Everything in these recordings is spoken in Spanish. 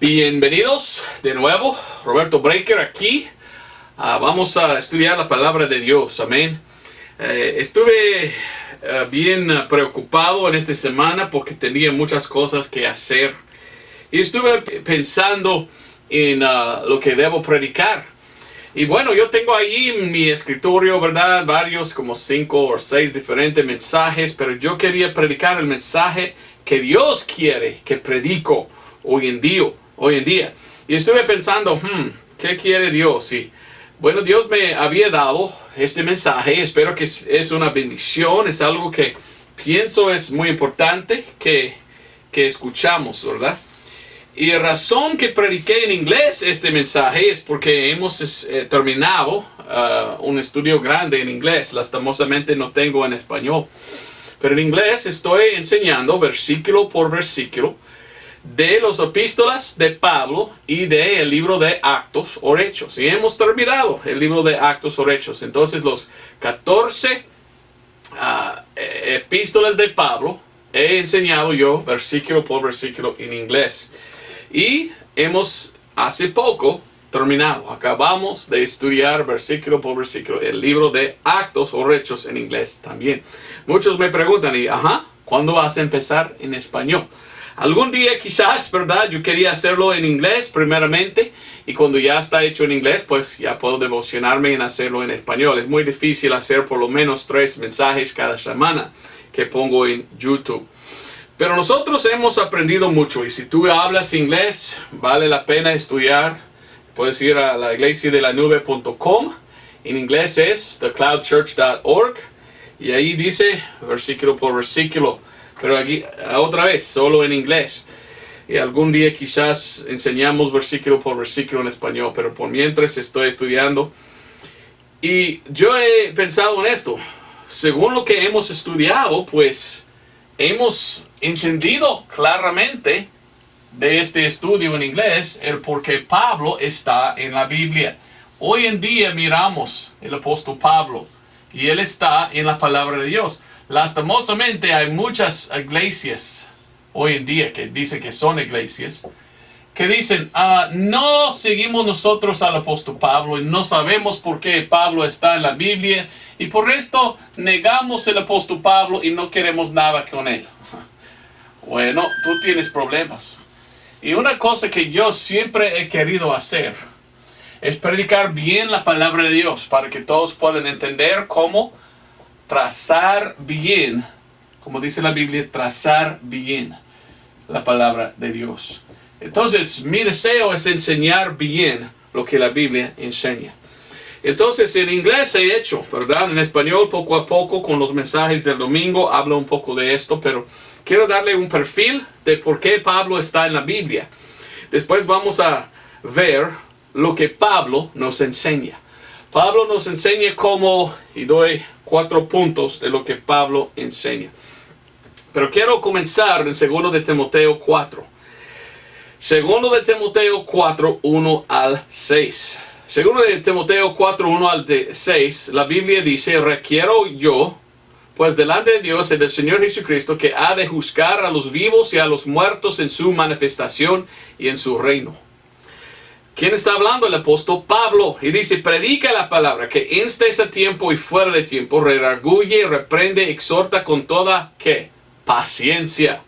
Bienvenidos de nuevo, Roberto Breaker aquí. Vamos a estudiar la palabra de Dios, amén. Estuve bien preocupado en esta semana porque tenía muchas cosas que hacer. Y estuve pensando en lo que debo predicar. Y bueno, yo tengo ahí en mi escritorio, ¿verdad? Varios, como 5 o 6 diferentes mensajes. Pero yo quería predicar el mensaje que Dios quiere que predico hoy en día. Y estuve pensando, ¿qué quiere Dios? Y bueno, Dios me había dado este mensaje. Espero que es una bendición. Es algo que pienso es muy importante que escuchamos, ¿verdad? Y la razón que prediqué en inglés este mensaje es porque hemos terminado un estudio grande en inglés. Lastimosamente no tengo en español. Pero en inglés estoy enseñando versículo por versículo de las epístolas de Pablo y del libro de Actos o Hechos. Y hemos terminado el libro de Actos o Hechos. Entonces los 14 epístolas de Pablo he enseñado yo versículo por versículo en inglés. Y hemos hace poco terminado. Acabamos de estudiar versículo por versículo el libro de Actos o Hechos en inglés también. Muchos me preguntan, ¿cuándo vas a empezar en español? Algún día quizás, ¿verdad? Yo quería hacerlo en inglés primeramente. Y cuando ya está hecho en inglés, pues ya puedo devocionarme en hacerlo en español. Es muy difícil hacer por lo menos 3 mensajes cada semana que pongo en YouTube. Pero nosotros hemos aprendido mucho. Y si tú hablas inglés, vale la pena estudiar. Puedes ir a la iglesiadelanube.com. En inglés es thecloudchurch.org. Y ahí dice versículo por versículo. Pero aquí, otra vez, solo en inglés. Y algún día quizás enseñamos versículo por versículo en español. Pero por mientras estoy estudiando. Y yo he pensado en esto. Según lo que hemos estudiado, pues hemos entendido claramente de este estudio en inglés el por qué Pablo está en la Biblia. Hoy en día miramos el apóstol Pablo. Y él está en la palabra de Dios. Lastimosamente hay muchas iglesias hoy en día que dicen que son iglesias. Que dicen, no seguimos nosotros al apóstol Pablo. Y no sabemos por qué Pablo está en la Biblia. Y por esto negamos el apóstol Pablo y no queremos nada con él. Bueno, tú tienes problemas. Y una cosa que yo siempre he querido hacer es predicar bien la palabra de Dios para que todos puedan entender cómo trazar bien, como dice la Biblia, trazar bien la palabra de Dios. Entonces, mi deseo es enseñar bien lo que la Biblia enseña. Entonces, en inglés he hecho, ¿verdad? En español, poco a poco, con los mensajes del domingo, hablo un poco de esto, pero quiero darle un perfil de por qué Pablo está en la Biblia. Después vamos a ver lo que Pablo nos enseña. Pablo nos enseña cómo, y doy 4 puntos de lo que Pablo enseña. Pero quiero comenzar en 2 de Timoteo 4. 2 de Timoteo 4, 1 al 6. 2 de Timoteo 4, 1 al 6, la Biblia dice, requiero yo, pues delante de Dios y del Señor Jesucristo, que ha de juzgar a los vivos y a los muertos en su manifestación y en su reino. ¿Quién está hablando? El apóstol Pablo. Y dice, predica la palabra, que insta a tiempo y fuera de tiempo, redarguye, reprende, exhorta con toda, ¿qué? Paciencia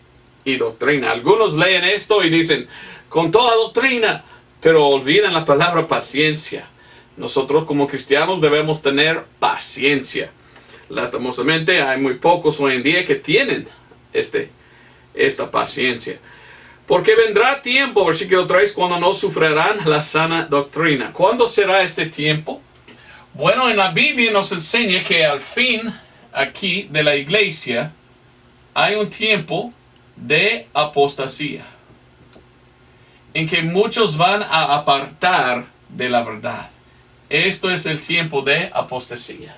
y doctrina. Algunos leen esto y dicen, con toda doctrina, pero olvidan la palabra paciencia. Nosotros como cristianos debemos tener paciencia. Lastimosamente hay muy pocos hoy en día que tienen esta paciencia. Porque vendrá tiempo, versículo 3, cuando no sufrirán la sana doctrina. ¿Cuándo será este tiempo? Bueno, en la Biblia nos enseña que al fin, aquí, de la iglesia, hay un tiempo de apostasía. En que muchos van a apartar de la verdad. Esto es el tiempo de apostasía.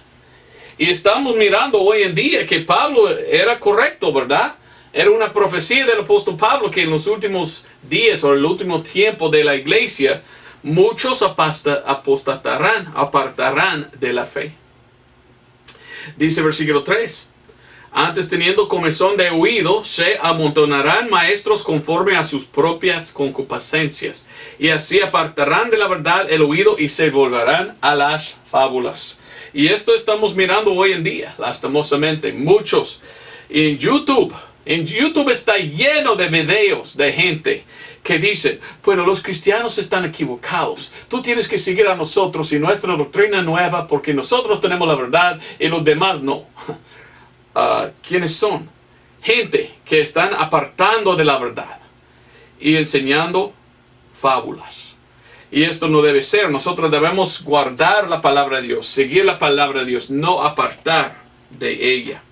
Y estamos mirando hoy en día que Pablo era correcto, ¿verdad? Era una profecía del apóstol Pablo que en los últimos días o el último tiempo de la iglesia, muchos apartarán de la fe. Dice versículo 3, Antes, teniendo comezón de oído, se amontonarán maestros conforme a sus propias concupiscencias, y así apartarán de la verdad el oído y se volverán a las fábulas. Y esto estamos mirando hoy en día, lastimosamente, muchos. En YouTube está lleno de videos de gente que dicen, bueno, los cristianos están equivocados. Tú tienes que seguir a nosotros y nuestra doctrina nueva porque nosotros tenemos la verdad y los demás no. ¿Quiénes son? Gente que están apartando de la verdad y enseñando fábulas. Y esto no debe ser. Nosotros debemos guardar la palabra de Dios, seguir la palabra de Dios, no apartar de ella.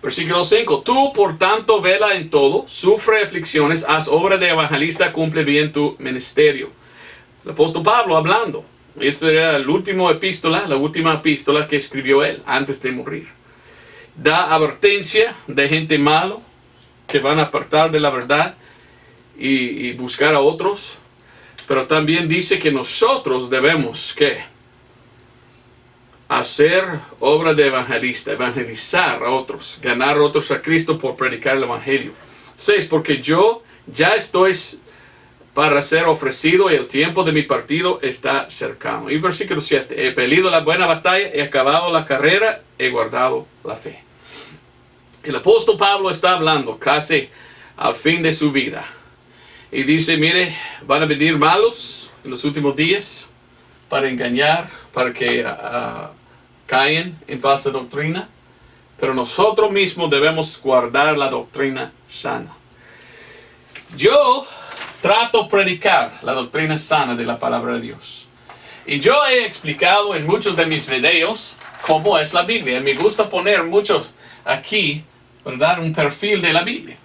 Versículo 5. Tú, por tanto, vela en todo, sufre aflicciones, haz obra de evangelista, cumple bien tu ministerio. El apóstol Pablo hablando. Esta era la última epístola que escribió él antes de morir. Da advertencia de gente malo que van a apartar de la verdad y buscar a otros. Pero también dice que nosotros debemos, ¿qué? Hacer obra de evangelista, evangelizar a otros, ganar a otros a Cristo por predicar el evangelio. 6. Porque yo ya estoy para ser ofrecido y el tiempo de mi partido está cercano. Y versículo 7. He peleado la buena batalla, he acabado la carrera, he guardado la fe. El apóstol Pablo está hablando casi al fin de su vida. Y dice, mire, van a venir malos en los últimos días para engañar, para que caen en falsa doctrina. Pero nosotros mismos debemos guardar la doctrina sana. Yo trato de predicar la doctrina sana de la palabra de Dios. Y yo he explicado en muchos de mis videos cómo es la Biblia. Me gusta poner muchos aquí, ¿verdad? Un perfil de la Biblia.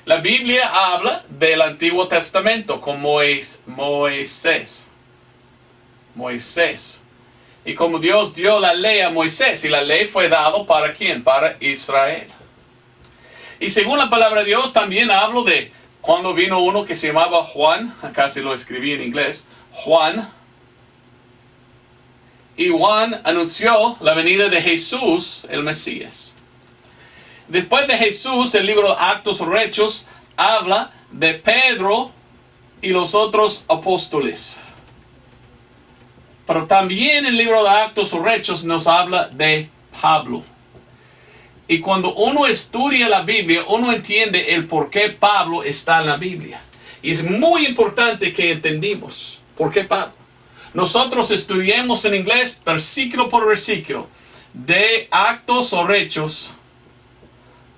La Biblia habla del Antiguo Testamento con Moisés. Y como Dios dio la ley a Moisés, y la ley fue dada ¿para quién? Para Israel. Y según la palabra de Dios también hablo de cuando vino uno que se llamaba Juan, acá se lo escribí en inglés, Juan. Y Juan anunció la venida de Jesús, el Mesías. Después de Jesús, el libro de Actos o Hechos habla de Pedro y los otros apóstoles. Pero también el libro de Actos o Hechos nos habla de Pablo. Y cuando uno estudia la Biblia, uno entiende el por qué Pablo está en la Biblia. Y es muy importante que entendamos por qué Pablo. Nosotros estudiamos en inglés versículo por versículo de Actos o Hechos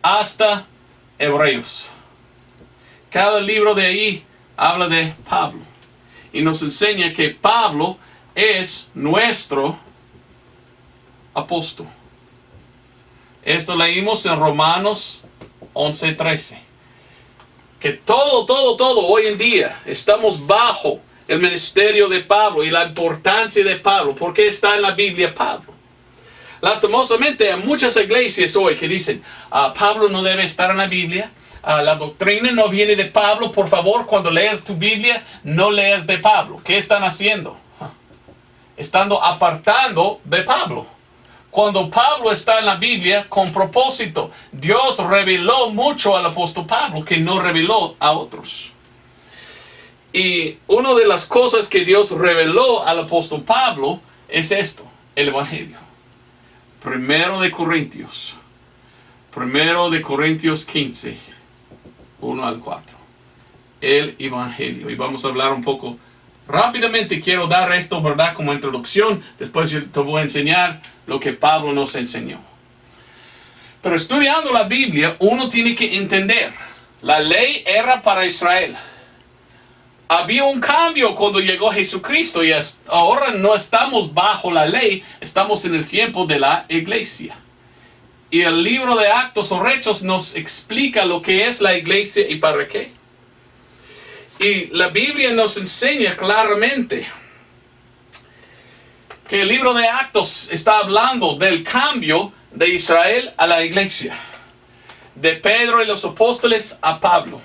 hasta Hebreos. Cada libro de ahí habla de Pablo. Y nos enseña que Pablo es nuestro apóstol. Esto leímos en Romanos 11:13. Que todo hoy en día estamos bajo el ministerio de Pablo y la importancia de Pablo. ¿Por qué está en la Biblia Pablo? Lastimosamente hay muchas iglesias hoy que dicen, Pablo no debe estar en la Biblia, la doctrina no viene de Pablo, por favor, cuando leas tu Biblia, no leas de Pablo. ¿Qué están haciendo? Estando apartando de Pablo. Cuando Pablo está en la Biblia con propósito, Dios reveló mucho al apóstol Pablo que no reveló a otros. Y una de las cosas que Dios reveló al apóstol Pablo es esto, el Evangelio. Primero de Corintios 15, 1 al 4. El Evangelio. Y vamos a hablar un poco rápidamente. Quiero dar esto, ¿verdad? Como introducción. Después yo te voy a enseñar lo que Pablo nos enseñó. Pero estudiando la Biblia, uno tiene que entender. La ley era para Israel. Había un cambio cuando llegó Jesucristo y ahora no estamos bajo la ley, estamos en el tiempo de la iglesia. Y el libro de Actos o Hechos nos explica lo que es la iglesia y para qué. Y la Biblia nos enseña claramente que el libro de Actos está hablando del cambio de Israel a la iglesia. De Pedro y los apóstoles a Pablo.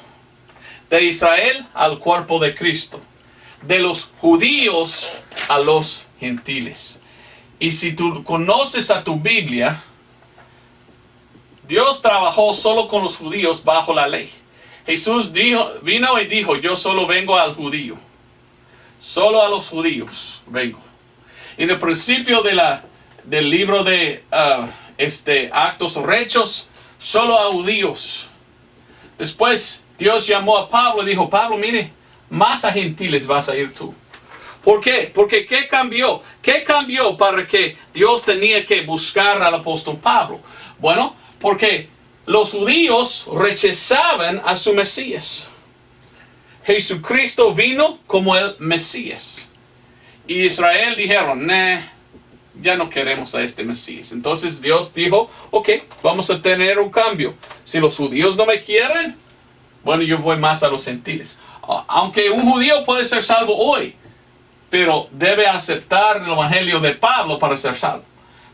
De Israel al cuerpo de Cristo. De los judíos a los gentiles. Y si tú conoces a tu Biblia, Dios trabajó solo con los judíos bajo la ley. Jesús vino y dijo, yo solo vengo al judío. Solo a los judíos vengo. En el principio del libro de Actos o Hechos, solo a judíos. Después Dios llamó a Pablo y dijo, Pablo, mire, más a gentiles vas a ir tú. ¿Por qué? Porque ¿qué cambió? ¿Qué cambió para que Dios tenía que buscar al apóstol Pablo? Bueno, porque los judíos rechazaban a su Mesías. Jesucristo vino como el Mesías. Y Israel dijeron, ya no queremos a este Mesías. Entonces Dios dijo, ok, vamos a tener un cambio. Si los judíos no me quieren, bueno, yo voy más a los gentiles. Aunque un judío puede ser salvo hoy, pero debe aceptar el evangelio de Pablo para ser salvo.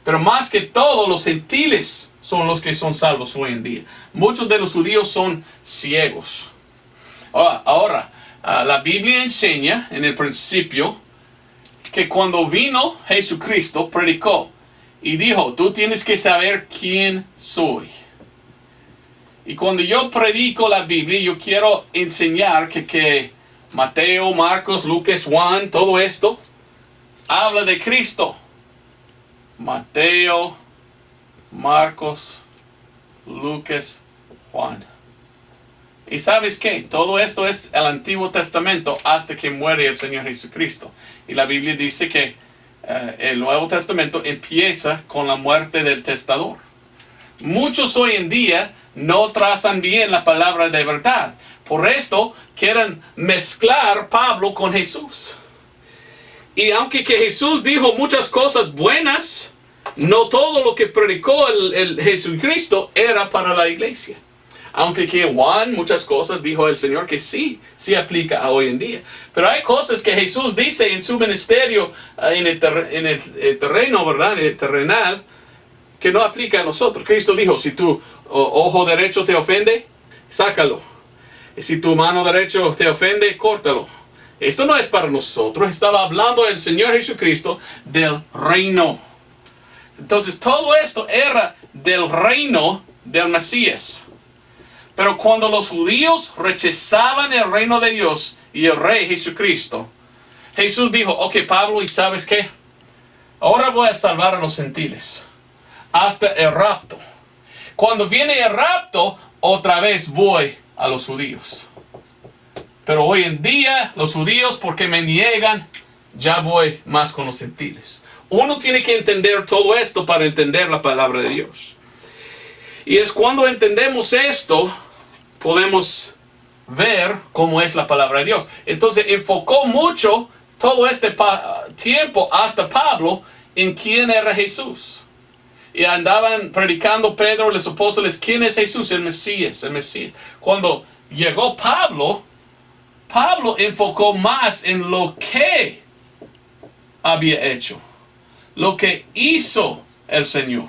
Pero más que todo, los gentiles son los que son salvos hoy en día. Muchos de los judíos son ciegos. Ahora, la Biblia enseña en el principio que cuando vino Jesucristo predicó y dijo, tú tienes que saber quién soy. Y cuando yo predico la Biblia, yo quiero enseñar que Mateo, Marcos, Lucas, Juan, todo esto habla de Cristo. Mateo, Marcos, Lucas, Juan. ¿Y sabes qué? Todo esto es el Antiguo Testamento hasta que muere el Señor Jesucristo. Y la Biblia dice que el Nuevo Testamento empieza con la muerte del testador. Muchos hoy en día no trazan bien la palabra de verdad. Por esto quieren mezclar Pablo con Jesús. Y aunque que Jesús dijo muchas cosas buenas, no todo lo que predicó el Jesucristo era para la iglesia. Aunque que Juan muchas cosas dijo el Señor que sí aplica a hoy en día. Pero hay cosas que Jesús dice en su ministerio en el terreno, ¿verdad? En el terrenal, que no aplica a nosotros. Cristo dijo, si tu ojo derecho te ofende, sácalo. Si tu mano derecha te ofende, córtalo. Esto no es para nosotros. Estaba hablando el Señor Jesucristo del reino. Entonces todo esto era del reino del Mesías. Pero cuando los judíos rechazaban el reino de Dios y el rey Jesucristo, Jesús dijo, ok Pablo, ¿y sabes qué? Ahora voy a salvar a los gentiles hasta el rapto. Cuando viene el rapto, otra vez voy a los judíos. Pero hoy en día, los judíos, porque me niegan, ya voy más con los gentiles. Uno tiene que entender todo esto para entender la palabra de Dios. Y es cuando entendemos esto, podemos ver cómo es la palabra de Dios. Entonces enfocó mucho todo este tiempo hasta Pablo en quién era Jesús. Y andaban predicando Pedro, los apóstoles, ¿quién es Jesús? El Mesías, el Mesías. Cuando llegó Pablo enfocó más en lo que había hecho, lo que hizo el Señor.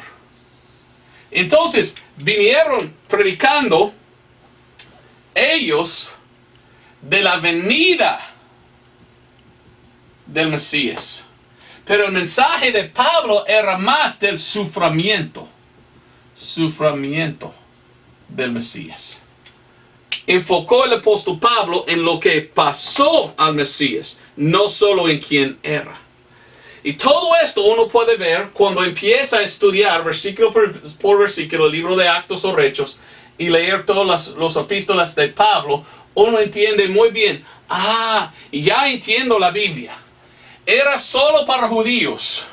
Entonces vinieron predicando ellos de la venida del Mesías. Pero el mensaje de Pablo era más del sufrimiento del Mesías. Enfocó el apóstol Pablo en lo que pasó al Mesías, no solo en quién era. Y todo esto uno puede ver cuando empieza a estudiar versículo por versículo el libro de Actos o Hechos y leer todas las epístolas de Pablo. Uno entiende muy bien, ya entiendo la Biblia. Era solo para judíos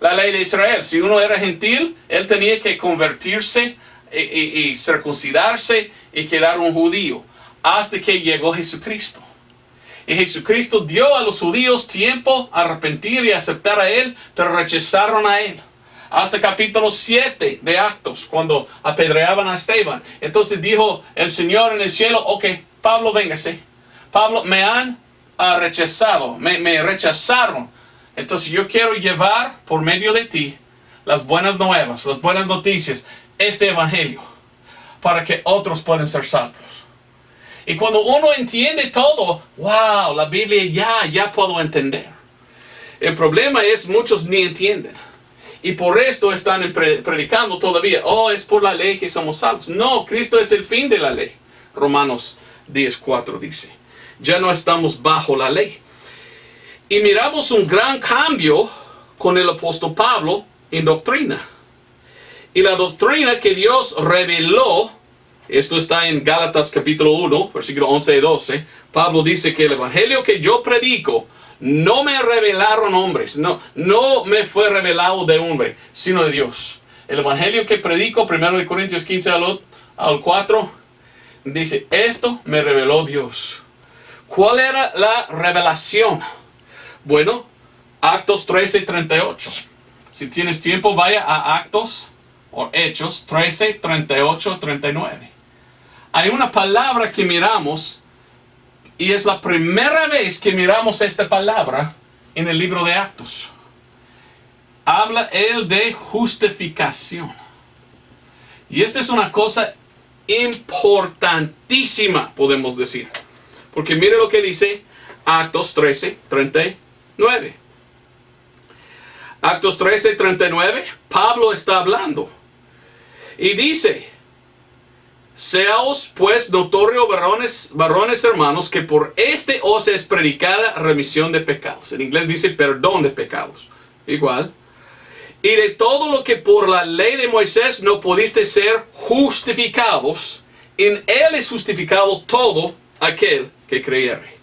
la ley de Israel. Si uno era gentil, él tenía que convertirse y circuncidarse y quedar un judío hasta que llegó Jesucristo. Y Jesucristo dio a los judíos tiempo a arrepentir y aceptar a Él, pero rechazaron a Él. Hasta capítulo 7 de Actos, cuando apedreaban a Esteban. Entonces dijo el Señor en el cielo, ok, Pablo, véngase. Pablo, me han rechazado, me rechazaron. Entonces yo quiero llevar por medio de ti las buenas nuevas, las buenas noticias, este evangelio, para que otros puedan ser salvos. Y cuando uno entiende todo, wow, la Biblia ya puedo entender. El problema es muchos ni entienden. Y por esto están predicando todavía, oh, es por la ley que somos salvos. No, Cristo es el fin de la ley. Romanos 10:4 dice, ya no estamos bajo la ley. Y miramos un gran cambio con el apóstol Pablo en doctrina. Y la doctrina que Dios reveló, esto está en Gálatas capítulo 1, versículo 11 y 12. Pablo dice que el evangelio que yo predico no me revelaron hombres, no me fue revelado de hombre, sino de Dios. El evangelio que predico, 1 Corintios 15 al 4, dice, esto me reveló Dios. ¿Cuál era la revelación? Bueno, Actos 13:38. Si tienes tiempo, vaya a Actos o Hechos 13, 38, 39. Hay una palabra que miramos y es la primera vez que miramos esta palabra en el libro de Actos. Habla él de justificación. Y esta es una cosa importantísima, podemos decir. Porque mire lo que dice Actos 13, 39. Actos 13, 39, Pablo está hablando. Y dice, seaos pues notorio varones hermanos, que por este os es predicada remisión de pecados. En inglés dice perdón de pecados. Igual. Y de todo lo que por la ley de Moisés no pudiste ser justificados, en él es justificado todo aquel que creyere.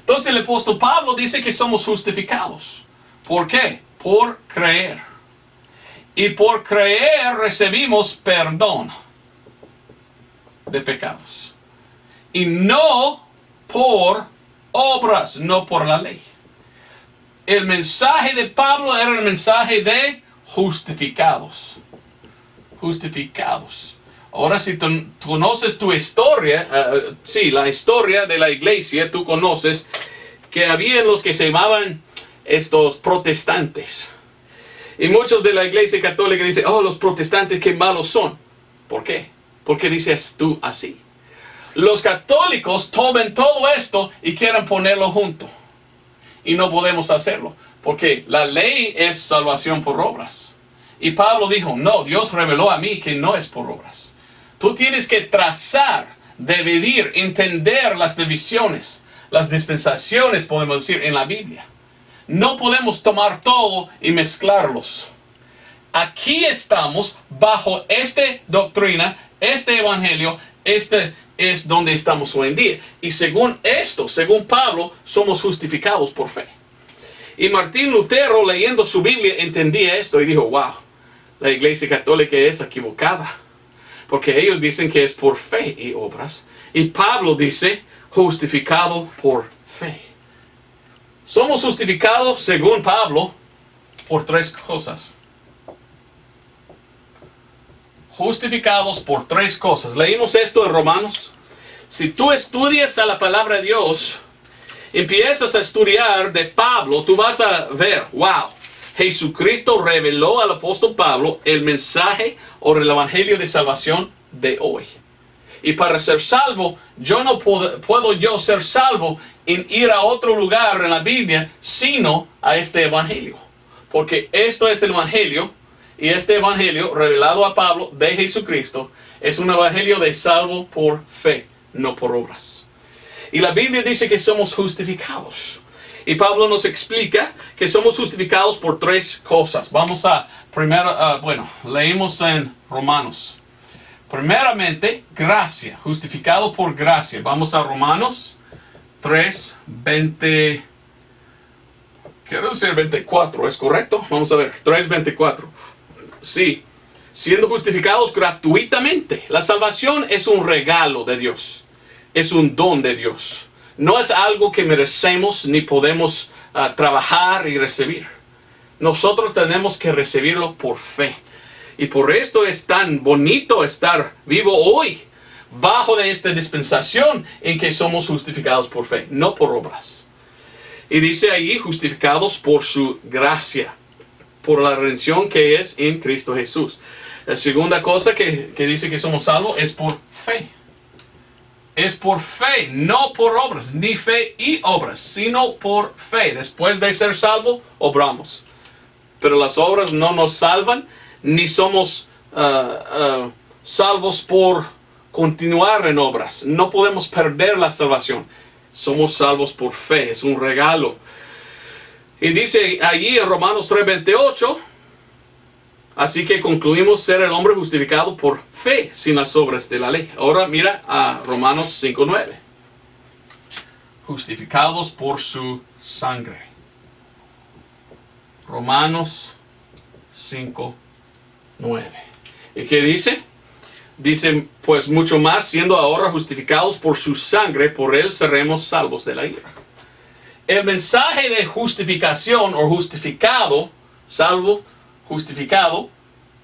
Entonces el apóstol Pablo dice que somos justificados. ¿Por qué? Por creer. Y por creer recibimos perdón de pecados. Y no por obras, no por la ley. El mensaje de Pablo era el mensaje de justificados. Justificados. Ahora, si tú conoces tu historia, la historia de la iglesia, tú conoces que había los que se llamaban estos protestantes. Y muchos de la iglesia católica dicen, oh, los protestantes qué malos son. ¿Por qué? ¿Por qué dices tú así? Los católicos toman todo esto y quieren ponerlo junto. Y no podemos hacerlo. Porque la ley es salvación por obras. Y Pablo dijo, no, Dios reveló a mí que no es por obras. Tú tienes que trazar, dividir, entender las divisiones, las dispensaciones, podemos decir, en la Biblia. No podemos tomar todo y mezclarlos. Aquí estamos bajo esta doctrina, este evangelio, este es donde estamos hoy en día. Y según esto, según Pablo, somos justificados por fe. Y Martín Lutero, leyendo su Biblia, entendía esto y dijo, wow, la iglesia católica es equivocada. Porque ellos dicen que es por fe y obras. Y Pablo dice, justificado por fe. Somos justificados, según Pablo, por tres cosas. Justificados por tres cosas. Leímos esto en Romanos. Si tú estudias a la palabra de Dios, empiezas a estudiar de Pablo, tú vas a ver, wow, Jesucristo reveló al apóstol Pablo el mensaje o el evangelio de salvación de hoy. Y para ser salvo, yo no puedo yo ser salvo en ir a otro lugar en la Biblia, sino a este evangelio. Porque esto es el evangelio, y este evangelio revelado a Pablo de Jesucristo es un evangelio de salvo por fe, no por obras. Y la Biblia dice que somos justificados. Y Pablo nos explica que somos justificados por tres cosas. Vamos a primero, leímos en Romanos. Primeramente, gracia, justificado por gracia. Vamos a Romanos 3, 20, quiero decir 24, ¿es correcto? Vamos a ver, 3, 24. Sí, siendo justificados gratuitamente. La salvación es un regalo de Dios, es un don de Dios. No es algo que merecemos ni podemos trabajar y recibir. Nosotros tenemos que recibirlo por fe. Y por esto es tan bonito estar vivo hoy, bajo de esta dispensación en que somos justificados por fe, no por obras. Y dice ahí, justificados por su gracia, por la redención que es en Cristo Jesús. La segunda cosa que dice que somos salvos es por fe. Es por fe, no por obras, ni fe y obras, sino por fe. Después de ser salvo, obramos. pero las obras no nos salvan, ni somos salvos por continuar en obras. No podemos perder la salvación. Somos salvos por fe, es un regalo. Y dice allí en Romanos 3:28, así que concluimos ser el hombre justificado por fe, sin las obras de la ley. Ahora mira a Romanos 5:9. Justificados por su sangre. Romanos 5:9. ¿Y qué dice? Dice, pues mucho más, siendo ahora justificados por su sangre, por él seremos salvos de la ira. El mensaje de justificación o justificado, salvo, justificado,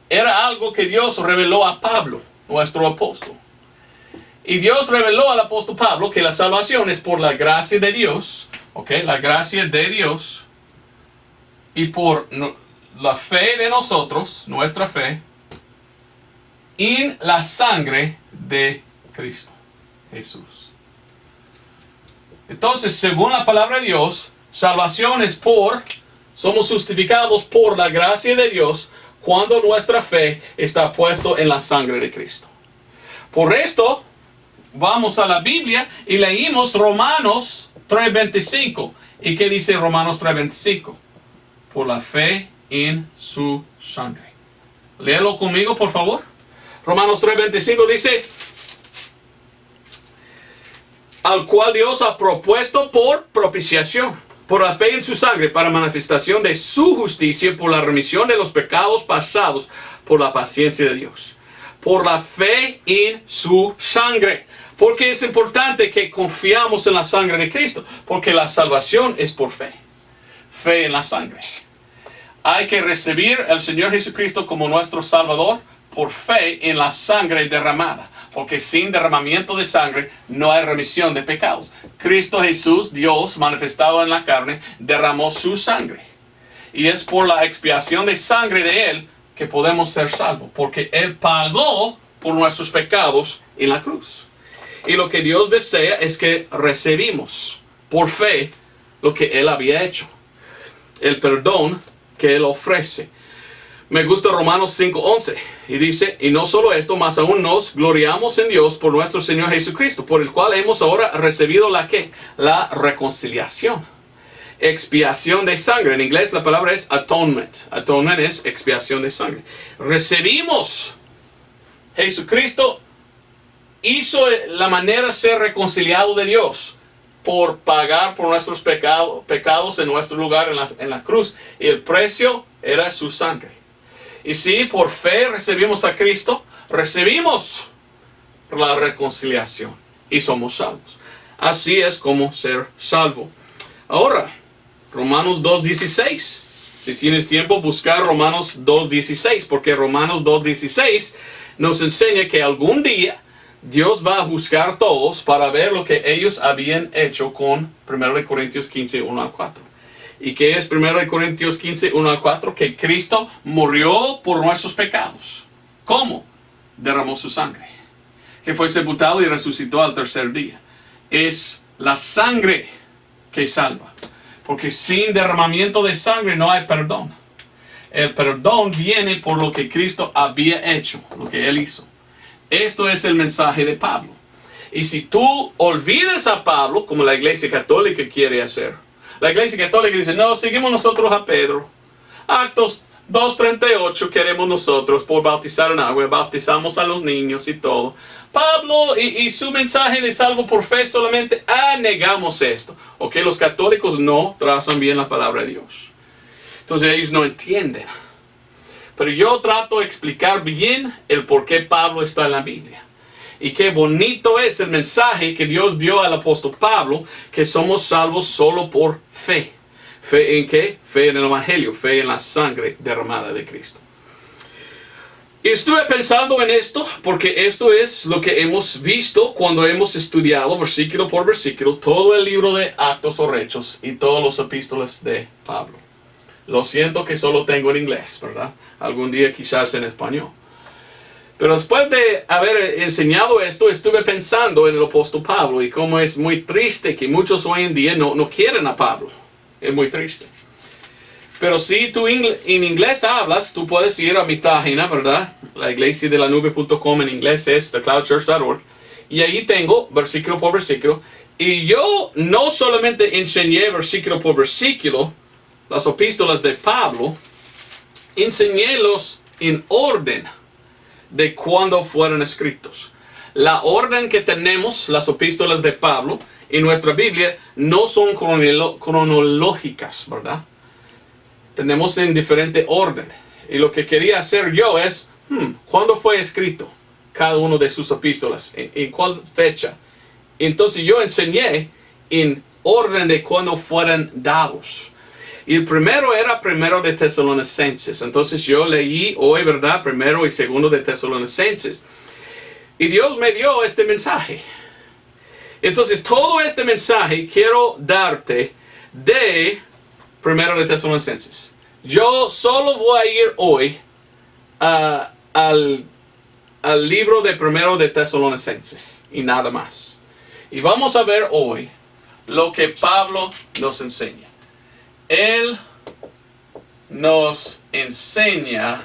era algo que Dios reveló a Pablo, nuestro apóstol. Y Dios reveló al apóstol Pablo que la salvación es por la gracia de Dios, ¿ok? La gracia de Dios y por la fe de nosotros, nuestra fe, en la sangre de Cristo Jesús. Entonces, según la palabra de Dios, salvación es somos justificados por la gracia de Dios cuando nuestra fe está puesta en la sangre de Cristo. Por esto, vamos a la Biblia y leímos Romanos 3:25. ¿Y qué dice Romanos 3:25? Por la fe en su sangre. Léelo conmigo, por favor. Romanos 3:25 dice, al cual Dios ha propuesto por propiciación, por la fe en su sangre, para manifestación de su justicia, por la remisión de los pecados pasados, por la paciencia de Dios. Por la fe en su sangre. Porque es importante que confiamos en la sangre de Cristo, porque la salvación es por fe. Fe en la sangre. Hay que recibir al Señor Jesucristo como nuestro Salvador por fe en la sangre derramada. Porque sin derramamiento de sangre no hay remisión de pecados. Cristo Jesús, Dios manifestado en la carne, derramó su sangre. Y es por la expiación de sangre de Él que podemos ser salvos. Porque Él pagó por nuestros pecados en la cruz. Y lo que Dios desea es que recibimos por fe lo que Él había hecho. El perdón que Él ofrece. Me gusta Romanos 5:11 y dice, y no solo esto, más aún nos gloriamos en Dios por nuestro Señor Jesucristo, por el cual hemos ahora recibido la ¿qué? La reconciliación. Expiación de sangre. En inglés la palabra es atonement. Atonement es expiación de sangre. Recibimos. Jesucristo hizo la manera de ser reconciliado de Dios por pagar por nuestros pecados en nuestro lugar en la cruz. Y el precio era su sangre. Y si por fe recibimos a Cristo, recibimos la reconciliación y somos salvos. Así es como ser salvo. Ahora, Romanos 2:16. Si tienes tiempo, buscar Romanos 2:16, porque Romanos 2:16 nos enseña que algún día Dios va a juzgar a todos para ver lo que ellos habían hecho con 1 Corintios 15, 1-4. ¿Y qué es 1 Corintios 15, 1-4? Que Cristo murió por nuestros pecados. ¿Cómo? Derramó su sangre. Que fue sepultado y resucitó al tercer día. Es la sangre que salva. Porque sin derramamiento de sangre no hay perdón. El perdón viene por lo que Cristo había hecho, lo que Él hizo. Esto es el mensaje de Pablo. Y si tú olvidas a Pablo, como la Iglesia Católica quiere hacer, la Iglesia Católica dice, no, seguimos nosotros a Pedro. Actos 2:38 queremos nosotros por bautizar en agua, bautizamos a los niños y todo. Pablo y su mensaje de salvo por fe solamente negamos esto. Ok, los católicos no trazan bien la palabra de Dios. Entonces ellos no entienden. Pero yo trato de explicar bien el por qué Pablo está en la Biblia. Y qué bonito es el mensaje que Dios dio al apóstol Pablo, que somos salvos solo por fe. ¿Fe en qué? Fe en el Evangelio, fe en la sangre derramada de Cristo. Y estuve pensando en esto, porque esto es lo que hemos visto cuando hemos estudiado versículo por versículo todo el libro de Actos o Hechos y todos los epístolas de Pablo. Lo siento que solo tengo en inglés, ¿verdad? Algún día quizás en español. Pero después de haber enseñado esto, estuve pensando en el apóstol Pablo y cómo es muy triste que muchos hoy en día no quieren a Pablo. Es muy triste. Pero si tú en inglés hablas, tú puedes ir a mi página, ¿verdad? La iglesiadelanube.com en inglés es thecloudchurch.org. Y ahí tengo versículo por versículo. Y yo no solamente enseñé versículo por versículo las epístolas de Pablo, enseñélos en orden de cuando fueron escritos. La orden que tenemos, las epístolas de Pablo, en nuestra Biblia, no son cronológicas, ¿verdad? Tenemos en diferente orden. Y lo que quería hacer yo es, ¿cuándo fue escrito cada uno de sus epístolas? ¿En cuál fecha? Entonces yo enseñé en orden de cuando fueron dados. Y el primero era primero de Tesalonicenses. Entonces yo leí hoy, ¿verdad? Primero y segundo de Tesalonicenses. Y Dios me dio este mensaje. Entonces todo este mensaje quiero darte de primero de Tesalonicenses. Yo solo voy a ir hoy al libro de primero de Tesalonicenses y nada más. Y vamos a ver hoy lo que Pablo nos enseña. Él nos enseña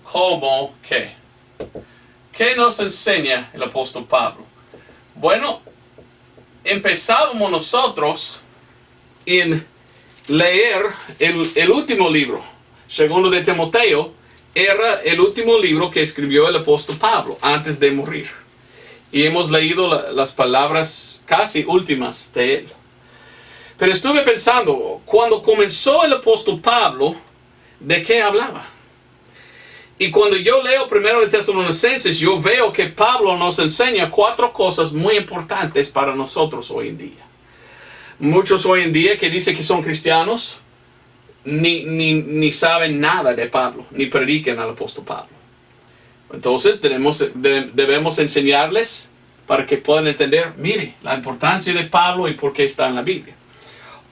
cómo qué. ¿Qué nos enseña el apóstol Pablo? Bueno, empezábamos nosotros en leer el último libro, segundo de Timoteo. Era el último libro que escribió el apóstol Pablo antes de morir. Y hemos leído las palabras casi últimas de él. Pero estuve pensando, cuando comenzó el apóstol Pablo, ¿de qué hablaba? Y cuando yo leo primero de Tesalonicenses, yo veo que Pablo nos enseña 4 cosas muy importantes para nosotros hoy en día. Muchos hoy en día que dicen que son cristianos, ni saben nada de Pablo, ni predican al apóstol Pablo. Entonces debemos enseñarles para que puedan entender, mire, la importancia de Pablo y por qué está en la Biblia.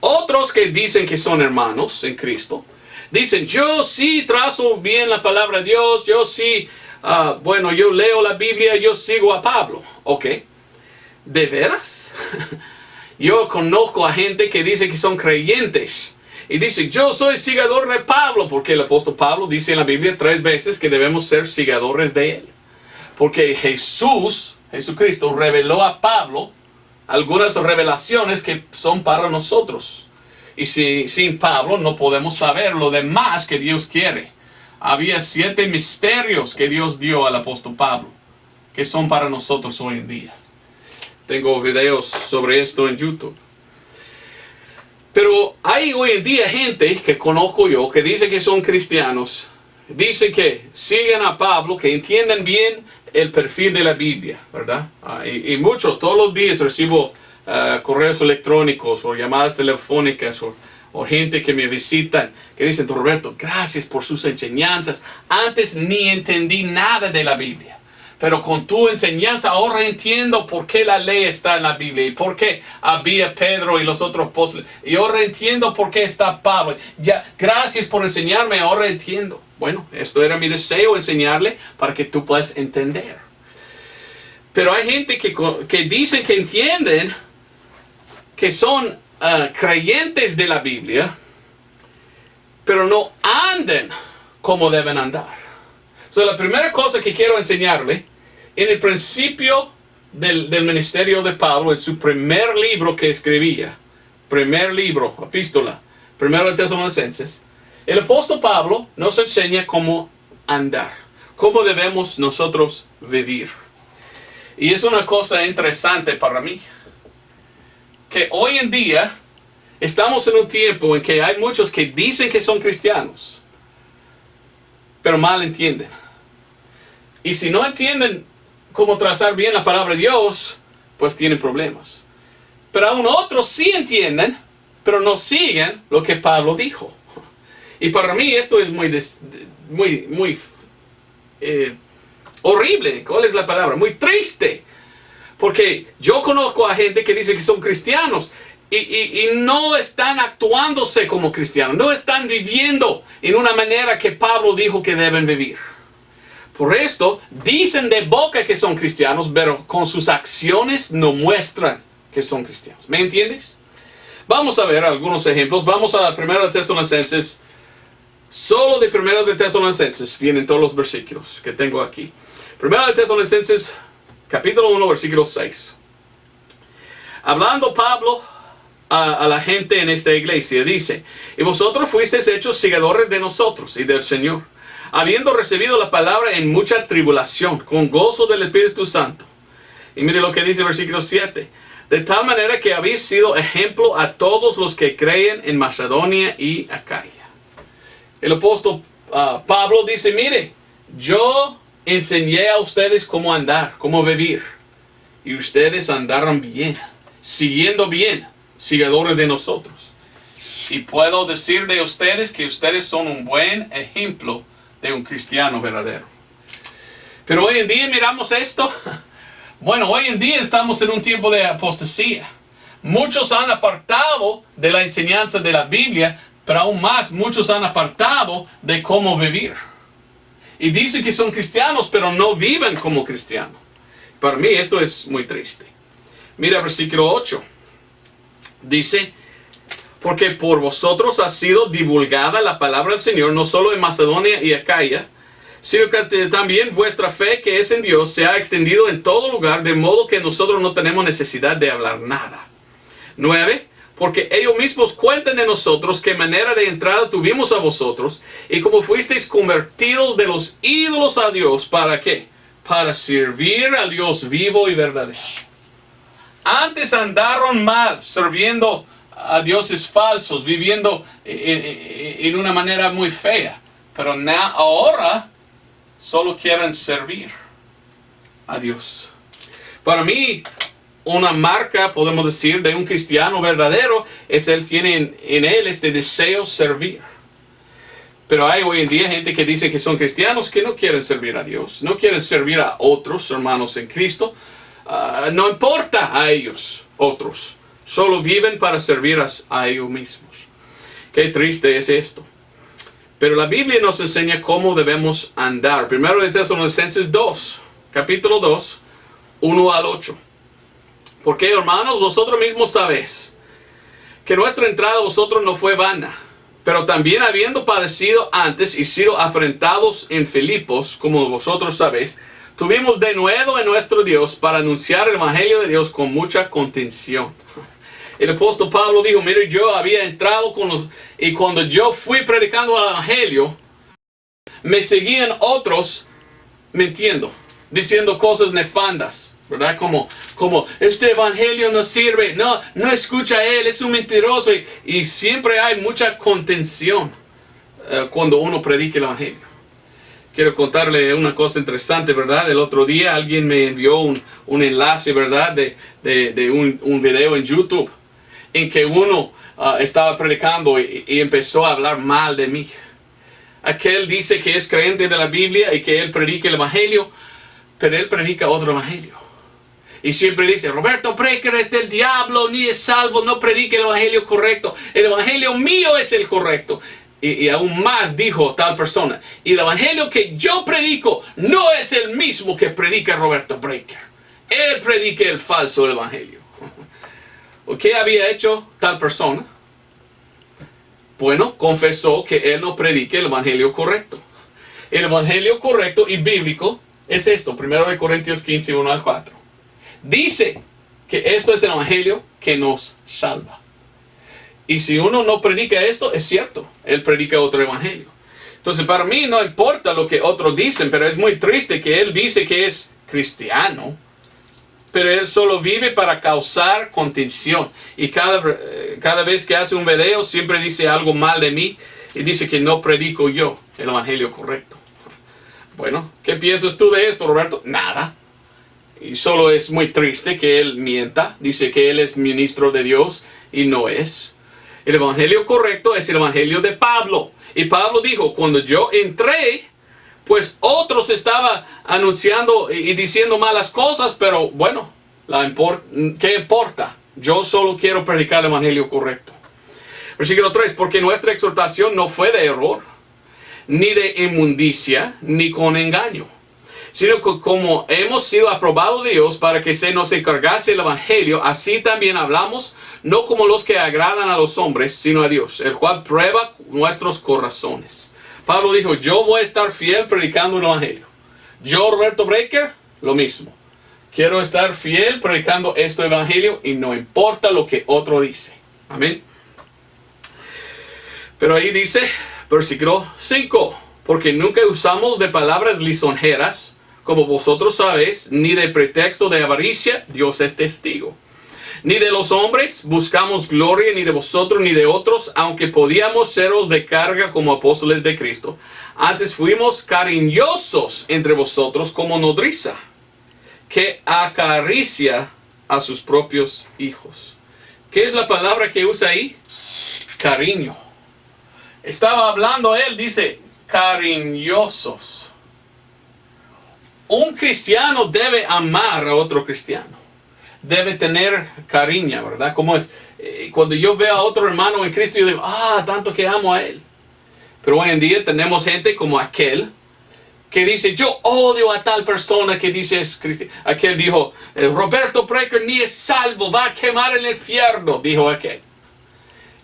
Otros que dicen que son hermanos en Cristo, dicen, yo sí trazo bien la palabra de Dios, yo sí, yo leo la Biblia, yo sigo a Pablo. Ok, ¿de veras? Yo conozco a gente que dice que son creyentes y dice, yo soy seguidor de Pablo, porque el apóstol Pablo dice en la Biblia 3 veces que debemos ser seguidores de él. Porque Jesucristo reveló a Pablo algunas revelaciones que son para nosotros. Y sin Pablo no podemos saber lo demás que Dios quiere. Había 7 misterios que Dios dio al apóstol Pablo, que son para nosotros hoy en día. Tengo videos sobre esto en YouTube. Pero hay hoy en día gente que conozco yo, que dice que son cristianos, dice que siguen a Pablo, que entienden bien el perfil de la Biblia, ¿verdad? Y muchos, todos los días recibo correos electrónicos o llamadas telefónicas o gente que me visitan, que dicen, Roberto, gracias por sus enseñanzas. Antes ni entendí nada de la Biblia. Pero con tu enseñanza ahora entiendo por qué la ley está en la Biblia y por qué había Pedro y los otros apóstoles. Y ahora entiendo por qué está Pablo. Ya, gracias por enseñarme, ahora entiendo. Bueno, esto era mi deseo, enseñarle para que tú puedas entender. Pero hay gente que dicen que entienden, que son creyentes de la Biblia, pero no andan como deben andar. La primera cosa que quiero enseñarle, en el principio del ministerio de Pablo, en su primer libro que escribía, primer libro, epístola, primero de Tesalonicenses, el apóstol Pablo nos enseña cómo andar, cómo debemos nosotros vivir. Y es una cosa interesante para mí, que hoy en día estamos en un tiempo en que hay muchos que dicen que son cristianos, pero mal entienden. Y si no entienden cómo trazar bien la palabra de Dios, pues tienen problemas. Pero aún otros sí entienden, pero no siguen lo que Pablo dijo. Y para mí esto es muy horrible. ¿Cuál es la palabra? Muy triste. Porque yo conozco a gente que dice que son cristianos y no están actuándose como cristianos. No están viviendo en una manera que Pablo dijo que deben vivir. Por esto, dicen de boca que son cristianos, pero con sus acciones no muestran que son cristianos. ¿Me entiendes? Vamos a ver algunos ejemplos. Vamos a 1 de Tesalonicenses. Solo de 1 de Tesalonicenses vienen todos los versículos que tengo aquí. 1 de Tesalonicenses, capítulo 1, versículo 6. Hablando Pablo a la gente en esta iglesia, dice: y vosotros fuisteis hechos seguidores de nosotros y del Señor, habiendo recibido la palabra en mucha tribulación, con gozo del Espíritu Santo. Y mire lo que dice el versículo 7. De tal manera que habéis sido ejemplo a todos los que creen en Macedonia y Acaya. El apóstol Pablo dice: mire, yo enseñé a ustedes cómo andar, cómo vivir. Y ustedes andaron bien, siguiendo bien, seguidores de nosotros. Y puedo decir de ustedes que ustedes son un buen ejemplo de un cristiano verdadero. Pero hoy en día miramos esto. Bueno, hoy en día estamos en un tiempo de apostasía. Muchos han apartado de la enseñanza de la Biblia, pero aún más, muchos han apartado de cómo vivir. Y dicen que son cristianos, pero no viven como cristianos. Para mí esto es muy triste. Mira el versículo 8. Dice: porque por vosotros ha sido divulgada la palabra del Señor, no solo en Macedonia y Acaya, sino que también vuestra fe que es en Dios se ha extendido en todo lugar, de modo que nosotros no tenemos necesidad de hablar nada. 9. Porque ellos mismos cuentan de nosotros qué manera de entrada tuvimos a vosotros, y cómo fuisteis convertidos de los ídolos a Dios. ¿Para qué? Para servir al Dios vivo y verdadero. Antes andaron mal, sirviendo a dioses falsos, viviendo en una manera muy fea. Pero ahora solo quieren servir a Dios. Para mí, una marca, podemos decir, de un cristiano verdadero es él tiene en él este deseo servir. Pero hay hoy en día gente que dice que son cristianos que no quieren servir a Dios, no quieren servir a otros hermanos en Cristo. No importa a ellos, otros. Solo viven para servir a ellos mismos. Qué triste es esto. Pero la Biblia nos enseña cómo debemos andar. 1 de Tesalonicenses 2, capítulo 2, 1 al 8. Porque, hermanos, vosotros mismos sabéis que nuestra entrada a vosotros no fue vana. Pero también habiendo padecido antes y sido afrentados en Filipos, como vosotros sabéis, tuvimos de nuevo en nuestro Dios para anunciar el Evangelio de Dios con mucha contención. El apóstol Pablo dijo: mire, yo había entrado y cuando yo fui predicando el Evangelio, me seguían otros mintiendo, diciendo cosas nefandas, ¿verdad? Como este Evangelio no sirve, no escucha a él, es un mentiroso. Y siempre hay mucha contención cuando uno predica el Evangelio. Quiero contarle una cosa interesante, ¿verdad? El otro día alguien me envió un enlace, ¿verdad? De un video en YouTube en que uno estaba predicando y empezó a hablar mal de mí. Aquel dice que es creyente de la Biblia y que él predica el Evangelio, pero él predica otro Evangelio. Y siempre dice: Roberto Breaker es del diablo, ni es salvo, no predica el Evangelio correcto. El Evangelio mío es el correcto. Y aún más dijo tal persona: y el Evangelio que yo predico no es el mismo que predica Roberto Breaker. Él predica el falso Evangelio. ¿Qué había hecho tal persona? Bueno, confesó que él no predica el Evangelio correcto. El Evangelio correcto y bíblico es esto: 1 Corintios 15, 1 al 4. Dice que esto es el Evangelio que nos salva. Y si uno no predica esto, es cierto, él predica otro evangelio. Entonces, para mí no importa lo que otros dicen, pero es muy triste que él dice que es cristiano, pero él solo vive para causar contención. Y cada vez que hace un video, siempre dice algo mal de mí y dice que no predico yo el evangelio correcto. Bueno, ¿qué piensas tú de esto, Roberto? Nada. Y solo es muy triste que él mienta, dice que él es ministro de Dios y no es. El evangelio correcto es el evangelio de Pablo. Y Pablo dijo: cuando yo entré, pues otros estaban anunciando y diciendo malas cosas, pero bueno, ¿qué importa? Yo solo quiero predicar el evangelio correcto. Versículo 3: porque nuestra exhortación no fue de error, ni de inmundicia, ni con engaño, sino que como hemos sido aprobados de Dios para que se nos encargase el Evangelio, así también hablamos, no como los que agradan a los hombres, sino a Dios, el cual prueba nuestros corazones. Pablo dijo, yo voy a estar fiel predicando el Evangelio. Yo, Roberto Breaker, lo mismo. Quiero estar fiel predicando este Evangelio y no importa lo que otro dice. Amén. Pero ahí dice, versículo 5, porque nunca usamos de palabras lisonjeras, como vosotros sabéis, ni de pretexto de avaricia, Dios es testigo. Ni de los hombres buscamos gloria, ni de vosotros, ni de otros, aunque podíamos seros de carga como apóstoles de Cristo. Antes fuimos cariñosos entre vosotros como nodriza, que acaricia a sus propios hijos. ¿Qué es la palabra que usa ahí? Cariño. Estaba hablando él, dice, cariñosos. Un cristiano debe amar a otro cristiano. Debe tener cariño, ¿verdad? Como es, cuando yo veo a otro hermano en Cristo, yo digo, tanto que amo a él. Pero hoy en día tenemos gente como aquel, que dice, yo odio a tal persona que dice es cristiano. Aquel dijo, Roberto Breaker ni es salvo, va a quemar en el infierno, dijo aquel.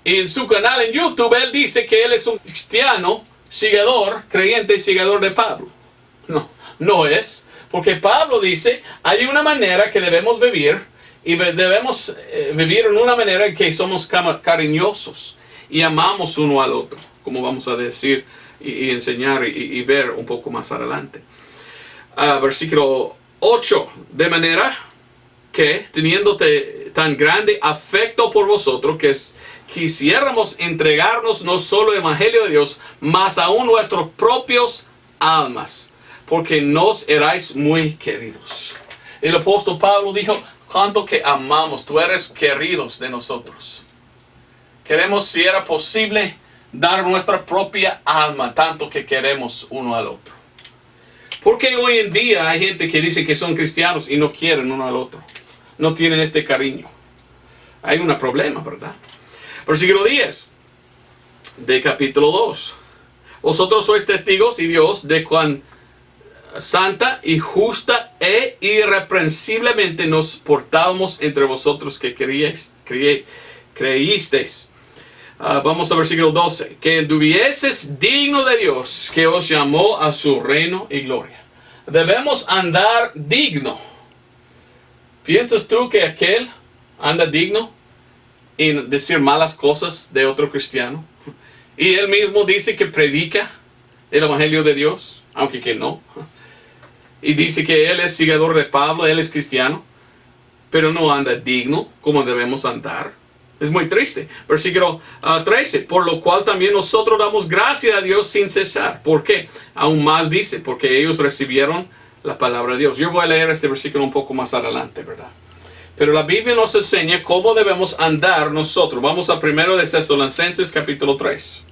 Y en su canal en YouTube, él dice que él es un cristiano, seguidor, creyente, seguidor de Pablo. No, no es. Porque Pablo dice, hay una manera que debemos vivir, y debemos vivir en una manera en que somos cariñosos y amamos uno al otro, como vamos a decir y enseñar y ver un poco más adelante. Versículo 8, de manera que teniéndote tan grande afecto por vosotros, que quisiéramos entregarnos no solo el Evangelio de Dios, mas aún nuestros propios almas, porque nos erais muy queridos. El apóstol Pablo dijo, cuánto que amamos, tú eres queridos de nosotros. Queremos, si era posible, dar nuestra propia alma, tanto que queremos uno al otro. Porque hoy en día hay gente que dice que son cristianos y no quieren uno al otro. No tienen este cariño. Hay un problema, ¿verdad? Versículo 10 de capítulo 2. Vosotros sois testigos y Dios de cuán santa y justa e irreprensiblemente nos portábamos entre vosotros que creísteis. Vamos a versículo 12. Que anduvieses digno de Dios, que os llamó a su reino y gloria. Debemos andar digno. ¿Piensas tú que aquel anda digno en decir malas cosas de otro cristiano? Y él mismo dice que predica el Evangelio de Dios, aunque que no. Y dice que él es seguidor de Pablo, él es cristiano, pero no anda digno como debemos andar. Es muy triste. Versículo 13. Por lo cual también nosotros damos gracias a Dios sin cesar. ¿Por qué? Aún más dice, porque ellos recibieron la palabra de Dios. Yo voy a leer este versículo un poco más adelante, ¿verdad? Pero la Biblia nos enseña cómo debemos andar nosotros. Vamos a 1 de Tesalonicenses capítulo 3.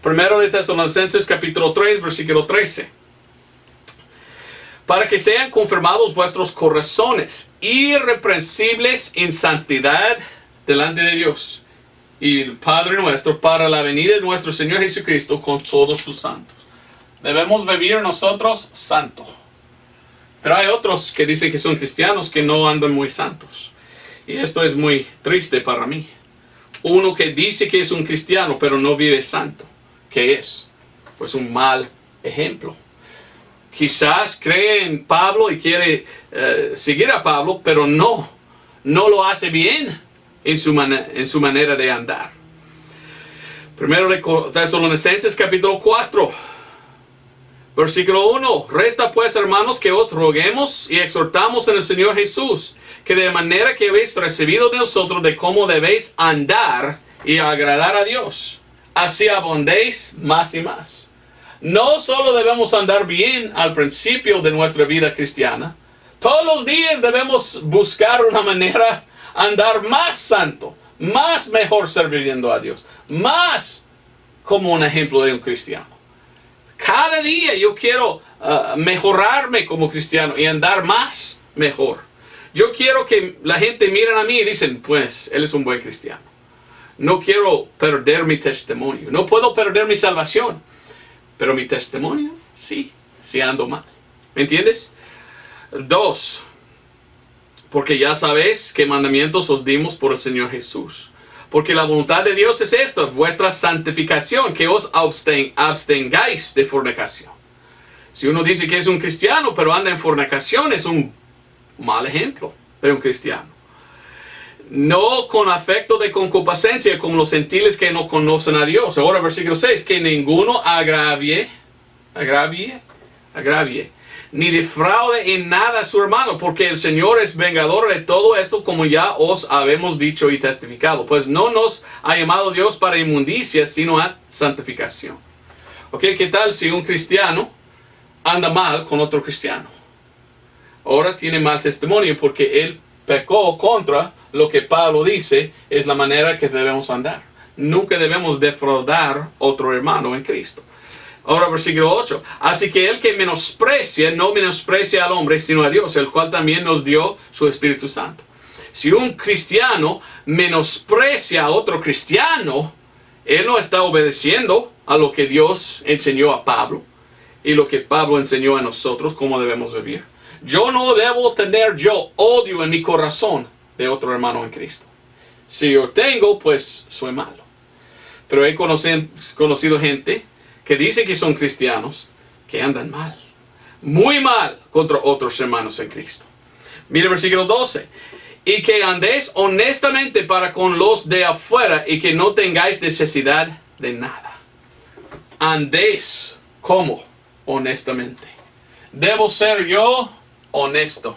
1 de Tesalonicenses capítulo 3, versículo 13. Para que sean confirmados vuestros corazones, irreprensibles en santidad delante de Dios y el Padre nuestro, para la venida de nuestro Señor Jesucristo con todos sus santos. Debemos vivir nosotros santos. Pero hay otros que dicen que son cristianos que no andan muy santos. Y esto es muy triste para mí. Uno que dice que es un cristiano pero no vive santo. ¿Qué es? Pues un mal ejemplo. Quizás cree en Pablo y quiere seguir a Pablo, pero no lo hace bien en su manera de andar. 1 de Tesalonicenses capítulo 4. Versículo 1. Resta pues, hermanos, que os roguemos y exhortamos en el Señor Jesús, que de manera que habéis recibido de nosotros de cómo debéis andar y agradar a Dios, así abundéis más y más. No solo debemos andar bien al principio de nuestra vida cristiana, todos los días debemos buscar una manera de andar más santo, más mejor sirviendo a Dios, más como un ejemplo de un cristiano. Cada día yo quiero mejorarme como cristiano y andar más mejor. Yo quiero que la gente mire a mí y dicen, pues, él es un buen cristiano. No quiero perder mi testimonio. No puedo perder mi salvación. Pero mi testimonio, sí ando mal. ¿Me entiendes? 2. Porque ya sabéis qué mandamientos os dimos por el Señor Jesús. Porque la voluntad de Dios es esto, vuestra santificación, que os abstengáis de fornicación. Si uno dice que es un cristiano, pero anda en fornicación, es un mal ejemplo de un cristiano. No con afecto de concupiscencia como los gentiles que no conocen a Dios. Ahora versículo 6, que ninguno agravie, ni defraude en nada a su hermano, porque el Señor es vengador de todo esto, como ya os habemos dicho y testificado. Pues no nos ha llamado Dios para inmundicia, sino a santificación. ¿Ok? ¿Qué tal si un cristiano anda mal con otro cristiano? Ahora tiene mal testimonio porque él pecó contra lo que Pablo dice es la manera que debemos andar. Nunca debemos defraudar otro hermano en Cristo. Ahora versículo 8. Así que el que menosprecia, no menosprecia al hombre, sino a Dios, el cual también nos dio su Espíritu Santo. Si un cristiano menosprecia a otro cristiano, él no está obedeciendo a lo que Dios enseñó a Pablo y lo que Pablo enseñó a nosotros, cómo debemos vivir. Yo no debo tener odio en mi corazón de otro hermano en Cristo. Si yo tengo, pues soy malo. Pero he conocido gente que dice que son cristianos, que andan mal, muy mal contra otros hermanos en Cristo. Mire el versículo 12. Y que andéis honestamente para con los de afuera y que no tengáis necesidad de nada. Andéis, ¿cómo? Honestamente. Debo ser yo honesto.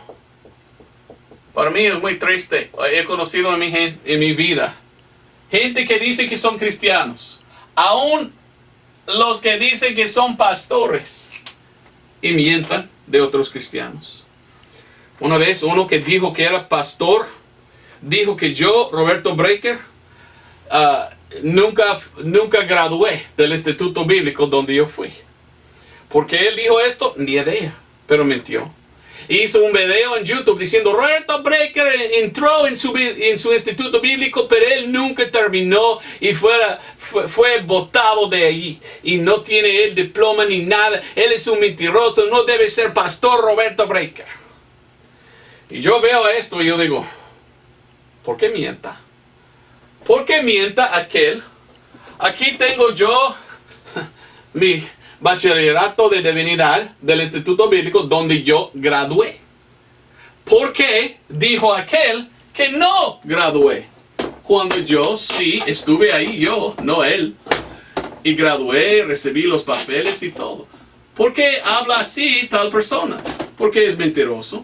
Para mí es muy triste. He conocido en mi vida gente que dice que son cristianos. Aún los que dicen que son pastores y mientan de otros cristianos. Una vez uno que dijo que era pastor dijo que yo, Roberto Breaker, nunca gradué del instituto bíblico donde yo fui. Porque él dijo esto, ni idea, pero mintió. Hizo un video en YouTube diciendo Roberto Breaker entró en su instituto bíblico, pero él nunca terminó y fue botado de allí. Y no tiene el diploma ni nada. Él es un mentiroso, no debe ser pastor Roberto Breaker. Y yo veo esto y yo digo, ¿por qué mienta? ¿Por qué mienta aquel? Aquí tengo yo mi bachillerato de divinidad del Instituto Bíblico donde yo gradué. ¿Por qué dijo aquel que no gradué? Cuando yo sí estuve ahí, yo, no él. Y gradué, recibí los papeles y todo. ¿Por qué habla así tal persona? Porque es mentiroso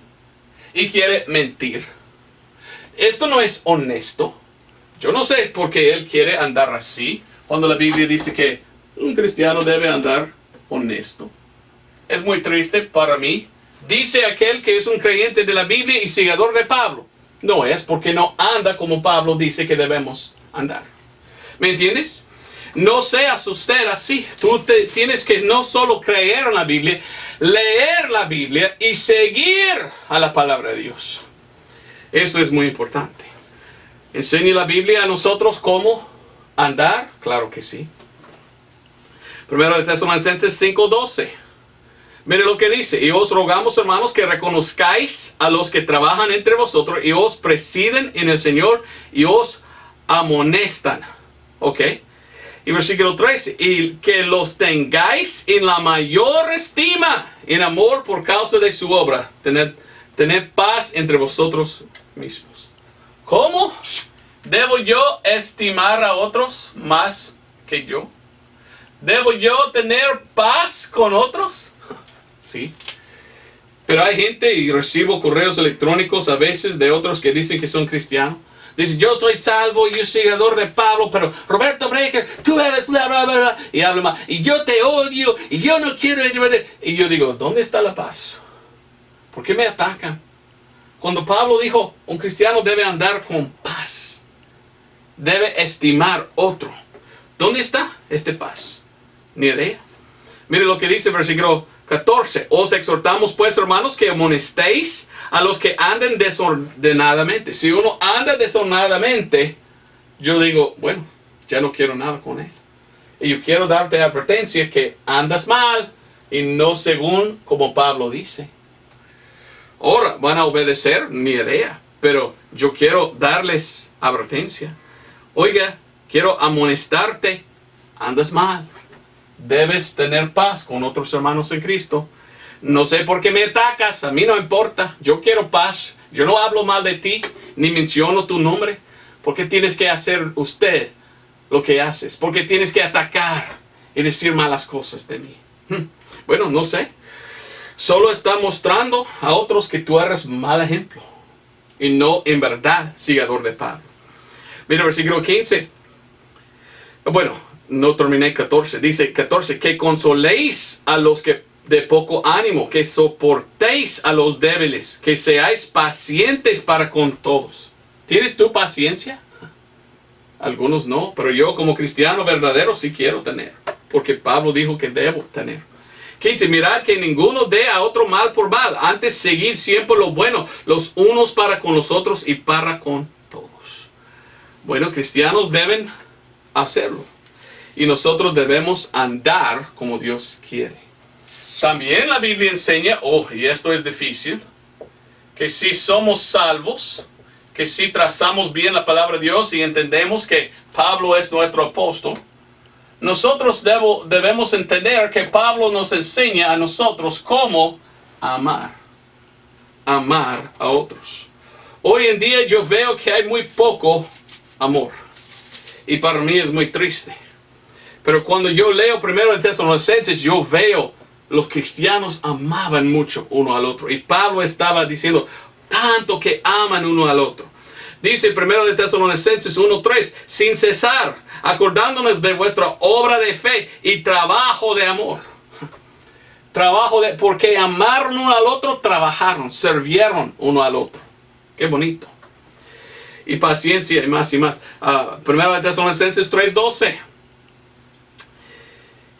y quiere mentir. Esto no es honesto. Yo no sé por qué él quiere andar así cuando la Biblia dice que un cristiano debe andar honesto. Es muy triste para mí. Dice aquel que es un creyente de la Biblia y seguidor de Pablo. No es porque no anda como Pablo dice que debemos andar. ¿Me entiendes? No seas usted así. Tú tienes que no solo creer en la Biblia, leer la Biblia y seguir a la palabra de Dios. Eso es muy importante. ¿Enseña la Biblia a nosotros cómo andar? Claro que sí. Primero de Tesalonicenses 5:12. Mire lo que dice. Y os rogamos, hermanos, que reconozcáis a los que trabajan entre vosotros y os presiden en el Señor y os amonestan. ¿Ok? Y versículo 13. Y que los tengáis en la mayor estima, en amor por causa de su obra. Tened paz entre vosotros mismos. ¿Cómo debo yo estimar a otros más que yo? ¿Debo yo tener paz con otros? Sí. Pero hay gente, y recibo correos electrónicos a veces de otros que dicen que son cristianos. Dicen, yo soy salvo y yo soy seguidor de Pablo, pero Roberto Breaker, tú eres bla, bla, bla, bla. Y habla más. Y yo te odio y yo no quiero... Y yo digo, ¿dónde está la paz? ¿Por qué me atacan? Cuando Pablo dijo, un cristiano debe andar con paz. Debe estimar otro. ¿Dónde está esta paz? Ni idea. Mire lo que dice el versículo 14. Os exhortamos pues, hermanos, que amonestéis a los que anden desordenadamente. Si uno anda desordenadamente, yo digo, bueno, ya no quiero nada con él. Y yo quiero darte advertencia que andas mal, y no según como Pablo dice. Ahora, ¿van a obedecer? Ni idea. Pero yo quiero darles advertencia. Oiga, quiero amonestarte. Andas mal. Debes tener paz con otros hermanos en Cristo. No sé por qué me atacas. A mí no importa. Yo quiero paz. Yo no hablo mal de ti. Ni menciono tu nombre. ¿Por qué tienes que hacer usted lo que haces? ¿Por qué tienes que atacar y decir malas cosas de mí? Bueno, no sé. Solo está mostrando a otros que tú eres mal ejemplo. Y no en verdad sigador de Pablo. Mira, versículo 15. Bueno, no terminé 14. Dice 14. Que consoléis a los que de poco ánimo. Que soportéis a los débiles. Que seáis pacientes para con todos. ¿Tienes tú paciencia? Algunos no. Pero yo como cristiano verdadero sí quiero tener. Porque Pablo dijo que debo tener. 15. Mirad que ninguno dé a otro mal por mal. Antes seguir siempre lo bueno. Los unos para con los otros y para con todos. Bueno, cristianos deben hacerlo. Y nosotros debemos andar como Dios quiere. También la Biblia enseña, y esto es difícil, que si somos salvos, que si trazamos bien la palabra de Dios y entendemos que Pablo es nuestro apóstol, nosotros debemos entender que Pablo nos enseña a nosotros cómo amar a otros. Hoy en día yo veo que hay muy poco amor. Y para mí es muy triste. Pero cuando yo leo primero de Tesalonicenses, yo veo los cristianos amaban mucho uno al otro. Y Pablo estaba diciendo tanto que aman uno al otro. Dice primero de Tesalonicenses 1:3, sin cesar, acordándonos de vuestra obra de fe y trabajo de amor. Porque amaron uno al otro, trabajaron, sirvieron uno al otro. Qué bonito. Y paciencia y más y más. Primero de Tesalonicenses 3:12.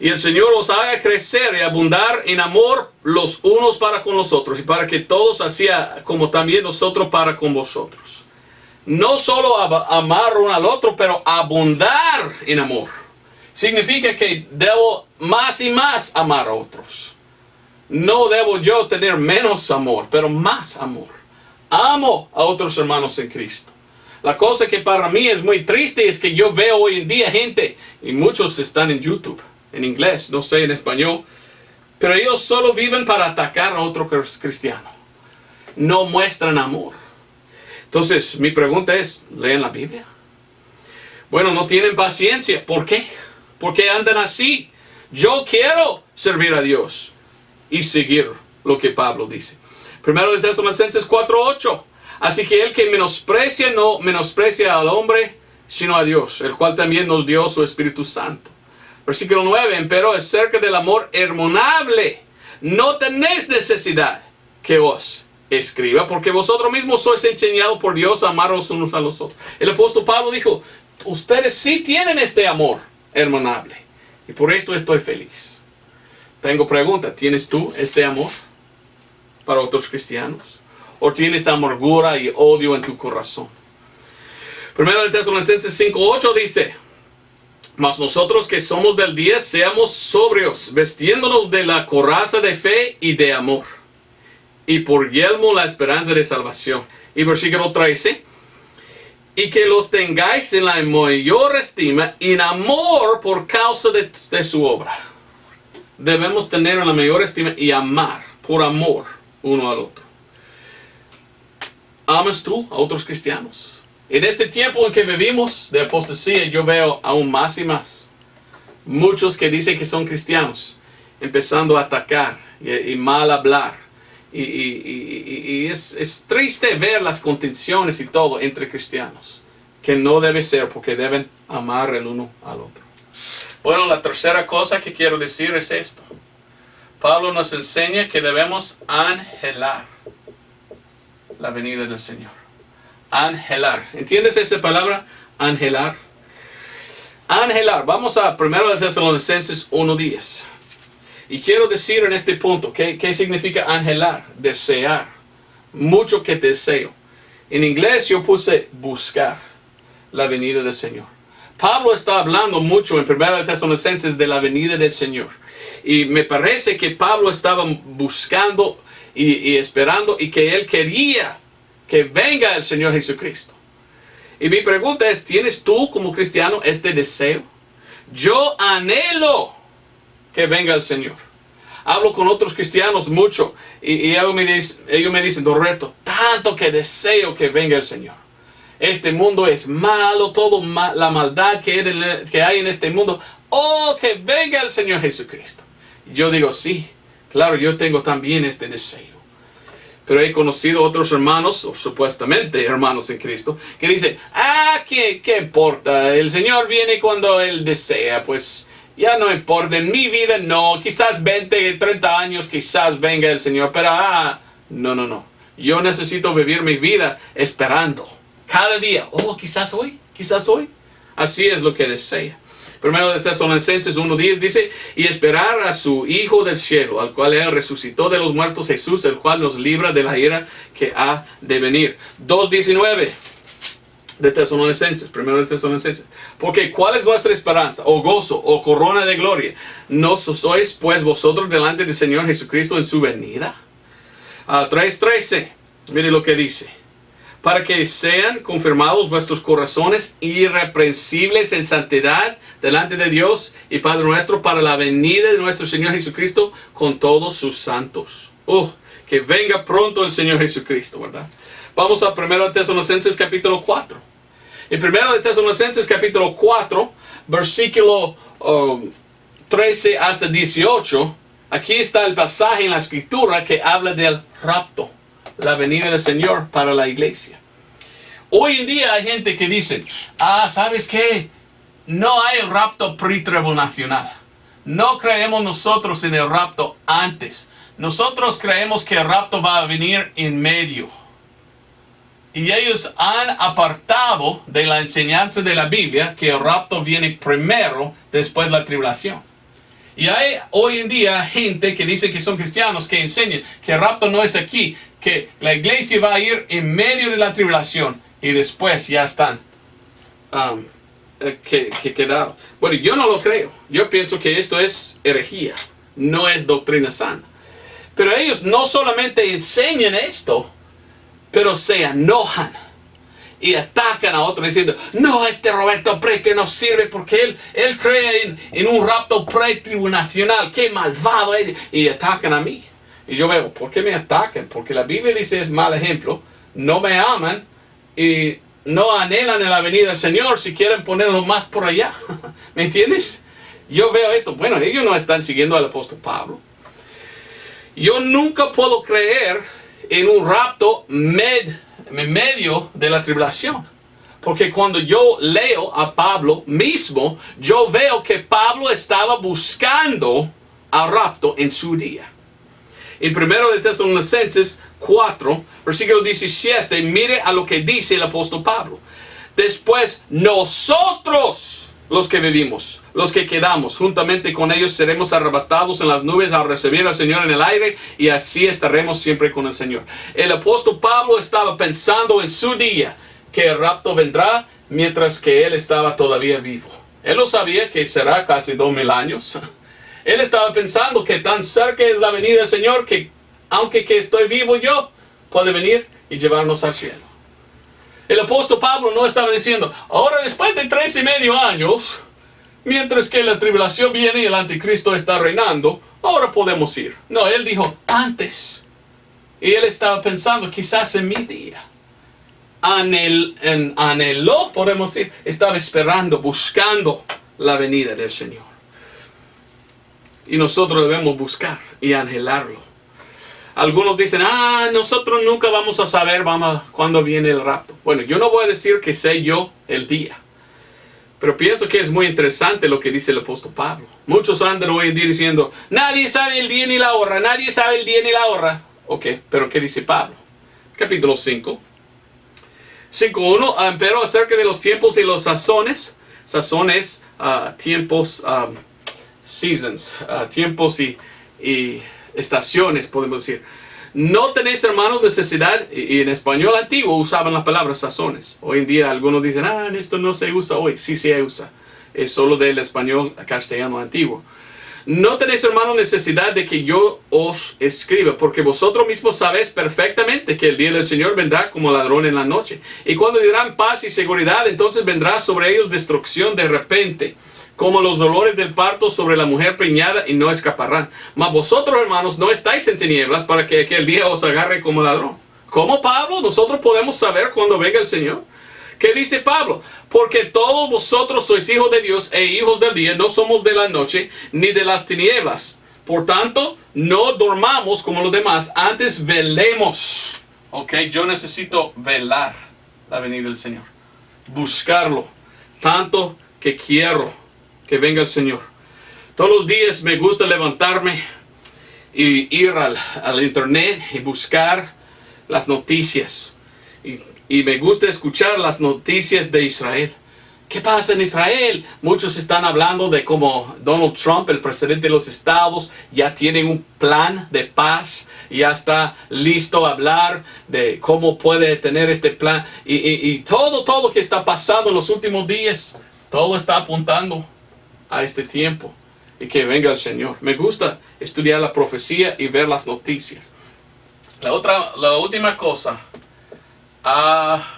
Y el Señor os haga crecer y abundar en amor los unos para con los otros. Y para que todos así como también nosotros para con vosotros. No solo amar uno al otro, pero abundar en amor. Significa que debo más y más amar a otros. No debo yo tener menos amor, pero más amor. Amo a otros hermanos en Cristo. La cosa que para mí es muy triste es que yo veo hoy en día gente, y muchos están en YouTube, en inglés, no sé en español, pero ellos solo viven para atacar a otro cristiano. No muestran amor. Entonces, mi pregunta es, ¿leen la Biblia? Bueno, no tienen paciencia. ¿Por qué? ¿Por qué andan así? Yo quiero servir a Dios y seguir lo que Pablo dice. Primero de Tesalonicenses 4:8. Así que el que menosprecia no menosprecia al hombre, sino a Dios, el cual también nos dio su Espíritu Santo. Versículo 9. Empero acerca del amor hermanable, no tenéis necesidad que os escriba, porque vosotros mismos sois enseñados por Dios a amar los unos a los otros. El apóstol Pablo dijo, ustedes sí tienen este amor hermanable. Y por esto estoy feliz. Tengo pregunta, ¿tienes tú este amor para otros cristianos? ¿O tienes amargura y odio en tu corazón? Primero de Tesalonicenses 5:8 dice, mas nosotros que somos del día, seamos sobrios, vestiéndonos de la coraza de fe y de amor. Y por yelmo la esperanza de salvación. Y versículo 13. Y que los tengáis en la mayor estima, en amor por causa de su obra. Debemos tener en la mayor estima y amar por amor uno al otro. ¿Amas tú a otros cristianos? En este tiempo en que vivimos de apostasía, yo veo aún más y más. Muchos que dicen que son cristianos, empezando a atacar y mal hablar. Y es triste ver las contenciones y todo entre cristianos, que no debe ser, porque deben amar el uno al otro. Bueno, la tercera cosa que quiero decir es esto. Pablo nos enseña que debemos anhelar la venida del Señor. Anhelar. ¿Entiendes esa palabra? Anhelar. Anhelar. Vamos a 1 Tesalonicenses 1:10. Y quiero decir en este punto, ¿qué significa anhelar? Desear. Mucho que deseo. En inglés yo puse buscar la venida del Señor. Pablo está hablando mucho en 1 Tesalonicenses de la venida del Señor. Y me parece que Pablo estaba buscando y esperando y que él quería que venga el Señor Jesucristo. Y mi pregunta es, ¿tienes tú como cristiano este deseo? Yo anhelo que venga el Señor. Hablo con otros cristianos mucho y ellos me dicen, Don Roberto, tanto que deseo que venga el Señor. Este mundo es malo, la maldad que hay en este mundo. Oh, que venga el Señor Jesucristo. Yo digo, sí, claro, yo tengo también este deseo. Pero he conocido otros hermanos, o supuestamente hermanos en Cristo, que dicen, ¿qué importa? El Señor viene cuando Él desea, pues ya no importa. En mi vida no, quizás 20, 30 años, quizás venga el Señor, pero no. Yo necesito vivir mi vida esperando. Cada día, quizás hoy. Así es lo que desea. Primero de Tesalonicenses 1:10 dice, y esperar a su Hijo del cielo, al cual Él resucitó de los muertos, Jesús, el cual nos libra de la ira que ha de venir. 2:19 de Tesalonicenses, primero de Tesalonicenses. Porque ¿cuál es vuestra esperanza, o gozo, o corona de gloria? ¿No sois pues vosotros delante del Señor Jesucristo en su venida? 3:13, mire lo que dice. Para que sean confirmados vuestros corazones irreprensibles en santidad delante de Dios y Padre nuestro para la venida de nuestro Señor Jesucristo con todos sus santos. Que venga pronto el Señor Jesucristo, ¿verdad? Vamos a 1 Tesalonicenses capítulo 4. En 1 Tesalonicenses capítulo 4, versículo 13 hasta 18, aquí está el pasaje en la Escritura que habla del rapto. La venida del Señor para la iglesia. Hoy en día hay gente que dice, ¿sabes qué? No hay rapto pretribulacional. No creemos nosotros en el rapto antes. Nosotros creemos que el rapto va a venir en medio. Y ellos han apartado de la enseñanza de la Biblia que el rapto viene primero después de la tribulación. Y hay hoy en día gente que dice que son cristianos que enseñan que el rapto no es aquí, que la iglesia va a ir en medio de la tribulación y después ya están quedados. Bueno, yo no lo creo. Yo pienso que esto es herejía, no es doctrina sana. Pero ellos no solamente enseñan esto, pero se enojan y atacan a otros diciendo, no, este Roberto que no sirve porque él cree en un rapto pretribulacional, qué malvado es, y atacan a mí. Y yo veo, ¿por qué me atacan? Porque la Biblia dice, es mal ejemplo, no me aman y no anhelan en la venida del Señor si quieren ponerlo más por allá. ¿Me entiendes? Yo veo esto, bueno, ellos no están siguiendo al apóstol Pablo. Yo nunca puedo creer en un rapto en medio de la tribulación. Porque cuando yo leo a Pablo mismo, yo veo que Pablo estaba buscando al rapto en su día. En 1 Tesalonicenses 4, versículo 17, mire a lo que dice el apóstol Pablo. Después nosotros, los que vivimos, los que quedamos, juntamente con ellos seremos arrebatados en las nubes al recibir al Señor en el aire y así estaremos siempre con el Señor. El apóstol Pablo estaba pensando en su día que el rapto vendrá mientras que él estaba todavía vivo. Él lo sabía que será casi 2000 años. Él estaba pensando que tan cerca es la venida del Señor que aunque que estoy vivo yo, puede venir y llevarnos al cielo. El apóstol Pablo no estaba diciendo, ahora después de 3,5 años, mientras que la tribulación viene y el anticristo está reinando, ahora podemos ir. No, él dijo, antes. Y él estaba pensando, quizás en mi día. Anheló, podemos decir, estaba esperando, buscando la venida del Señor. Y nosotros debemos buscar y anhelarlo. Algunos dicen, nosotros nunca vamos a saber cuándo viene el rapto. Bueno, yo no voy a decir que sé yo el día. Pero pienso que es muy interesante lo que dice el apóstol Pablo. Muchos andan hoy en día diciendo, nadie sabe el día ni la hora, nadie sabe el día ni la hora. Ok, pero ¿qué dice Pablo? Capítulo 5. 5:1, pero acerca de los tiempos y los sazones. Sazones, tiempos, seasons, tiempos y estaciones, podemos decir. No tenéis, hermanos, necesidad, y en español antiguo usaban la palabra sazones. Hoy en día algunos dicen, esto no se usa hoy. Sí se usa. Es solo del español castellano antiguo. No tenéis, hermanos, necesidad de que yo os escriba, porque vosotros mismos sabéis perfectamente que el día del Señor vendrá como ladrón en la noche. Y cuando dirán paz y seguridad, entonces vendrá sobre ellos destrucción de repente, como los dolores del parto sobre la mujer preñada, y no escaparán. Mas vosotros, hermanos, no estáis en tinieblas para que aquel día os agarre como ladrón. ¿Cómo, Pablo? Nosotros podemos saber cuándo venga el Señor. ¿Qué dice Pablo? Porque todos vosotros sois hijos de Dios e hijos del día, no somos de la noche ni de las tinieblas. Por tanto, no dormamos como los demás, antes velemos. Ok, yo necesito velar la venida del Señor. Buscarlo, tanto que quiero que venga el Señor. Todos los días me gusta levantarme y ir al internet y buscar las noticias. Y me gusta escuchar las noticias de Israel. ¿Qué pasa en Israel? Muchos están hablando de cómo Donald Trump, el presidente de los Estados, ya tiene un plan de paz. Ya está listo a hablar de cómo puede tener este plan. Y todo lo que está pasando en los últimos días, todo está apuntando a este tiempo y que venga el Señor. Me gusta estudiar la profecía y ver las noticias. La última cosa. Aprender.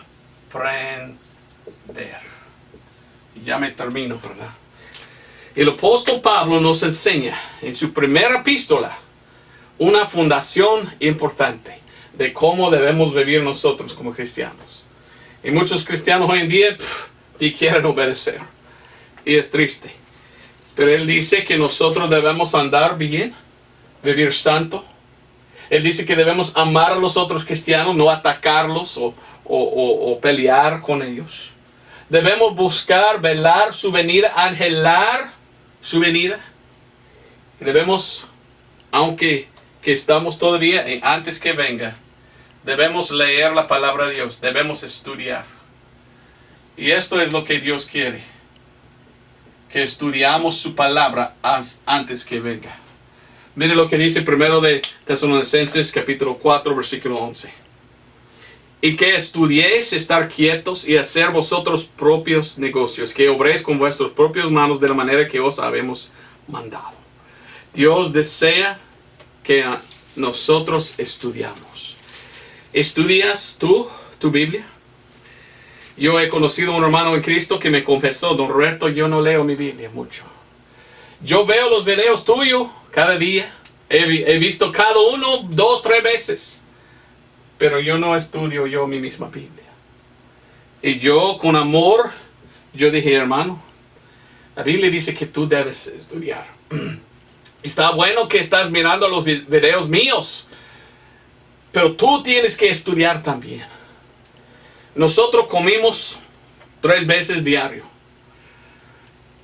Ya me termino, ¿verdad? El apóstol Pablo nos enseña en su primera epístola una fundación importante de cómo debemos vivir nosotros como cristianos. Y muchos cristianos hoy en día ni quieren obedecer. Y es triste. Pero él dice que nosotros debemos andar bien, vivir santo. Él dice que debemos amar a los otros cristianos, no atacarlos o pelear con ellos. Debemos buscar, velar su venida, anhelar su venida. Debemos, aunque que estamos todavía antes que venga, debemos leer la palabra de Dios, debemos estudiar. Y esto es lo que Dios quiere, que estudiamos su palabra antes que venga. Mire lo que dice primero de Tesalonicenses capítulo 4 versículo 11. Y que estudiéis estar quietos y hacer vosotros propios negocios, que obréis con vuestras propias manos de la manera que os habemos mandado. Dios desea que nosotros estudiamos. ¿Estudias tú tu Biblia? Yo he conocido a un hermano en Cristo que me confesó, don Roberto, yo no leo mi Biblia mucho. Yo veo los videos tuyos cada día. He visto cada uno 2, 3 veces. Pero yo no estudio yo mi misma Biblia. Y yo con amor, yo dije, hermano, la Biblia dice que tú debes estudiar. Está bueno que estás mirando los videos míos, pero tú tienes que estudiar también. Nosotros comimos 3 veces diario.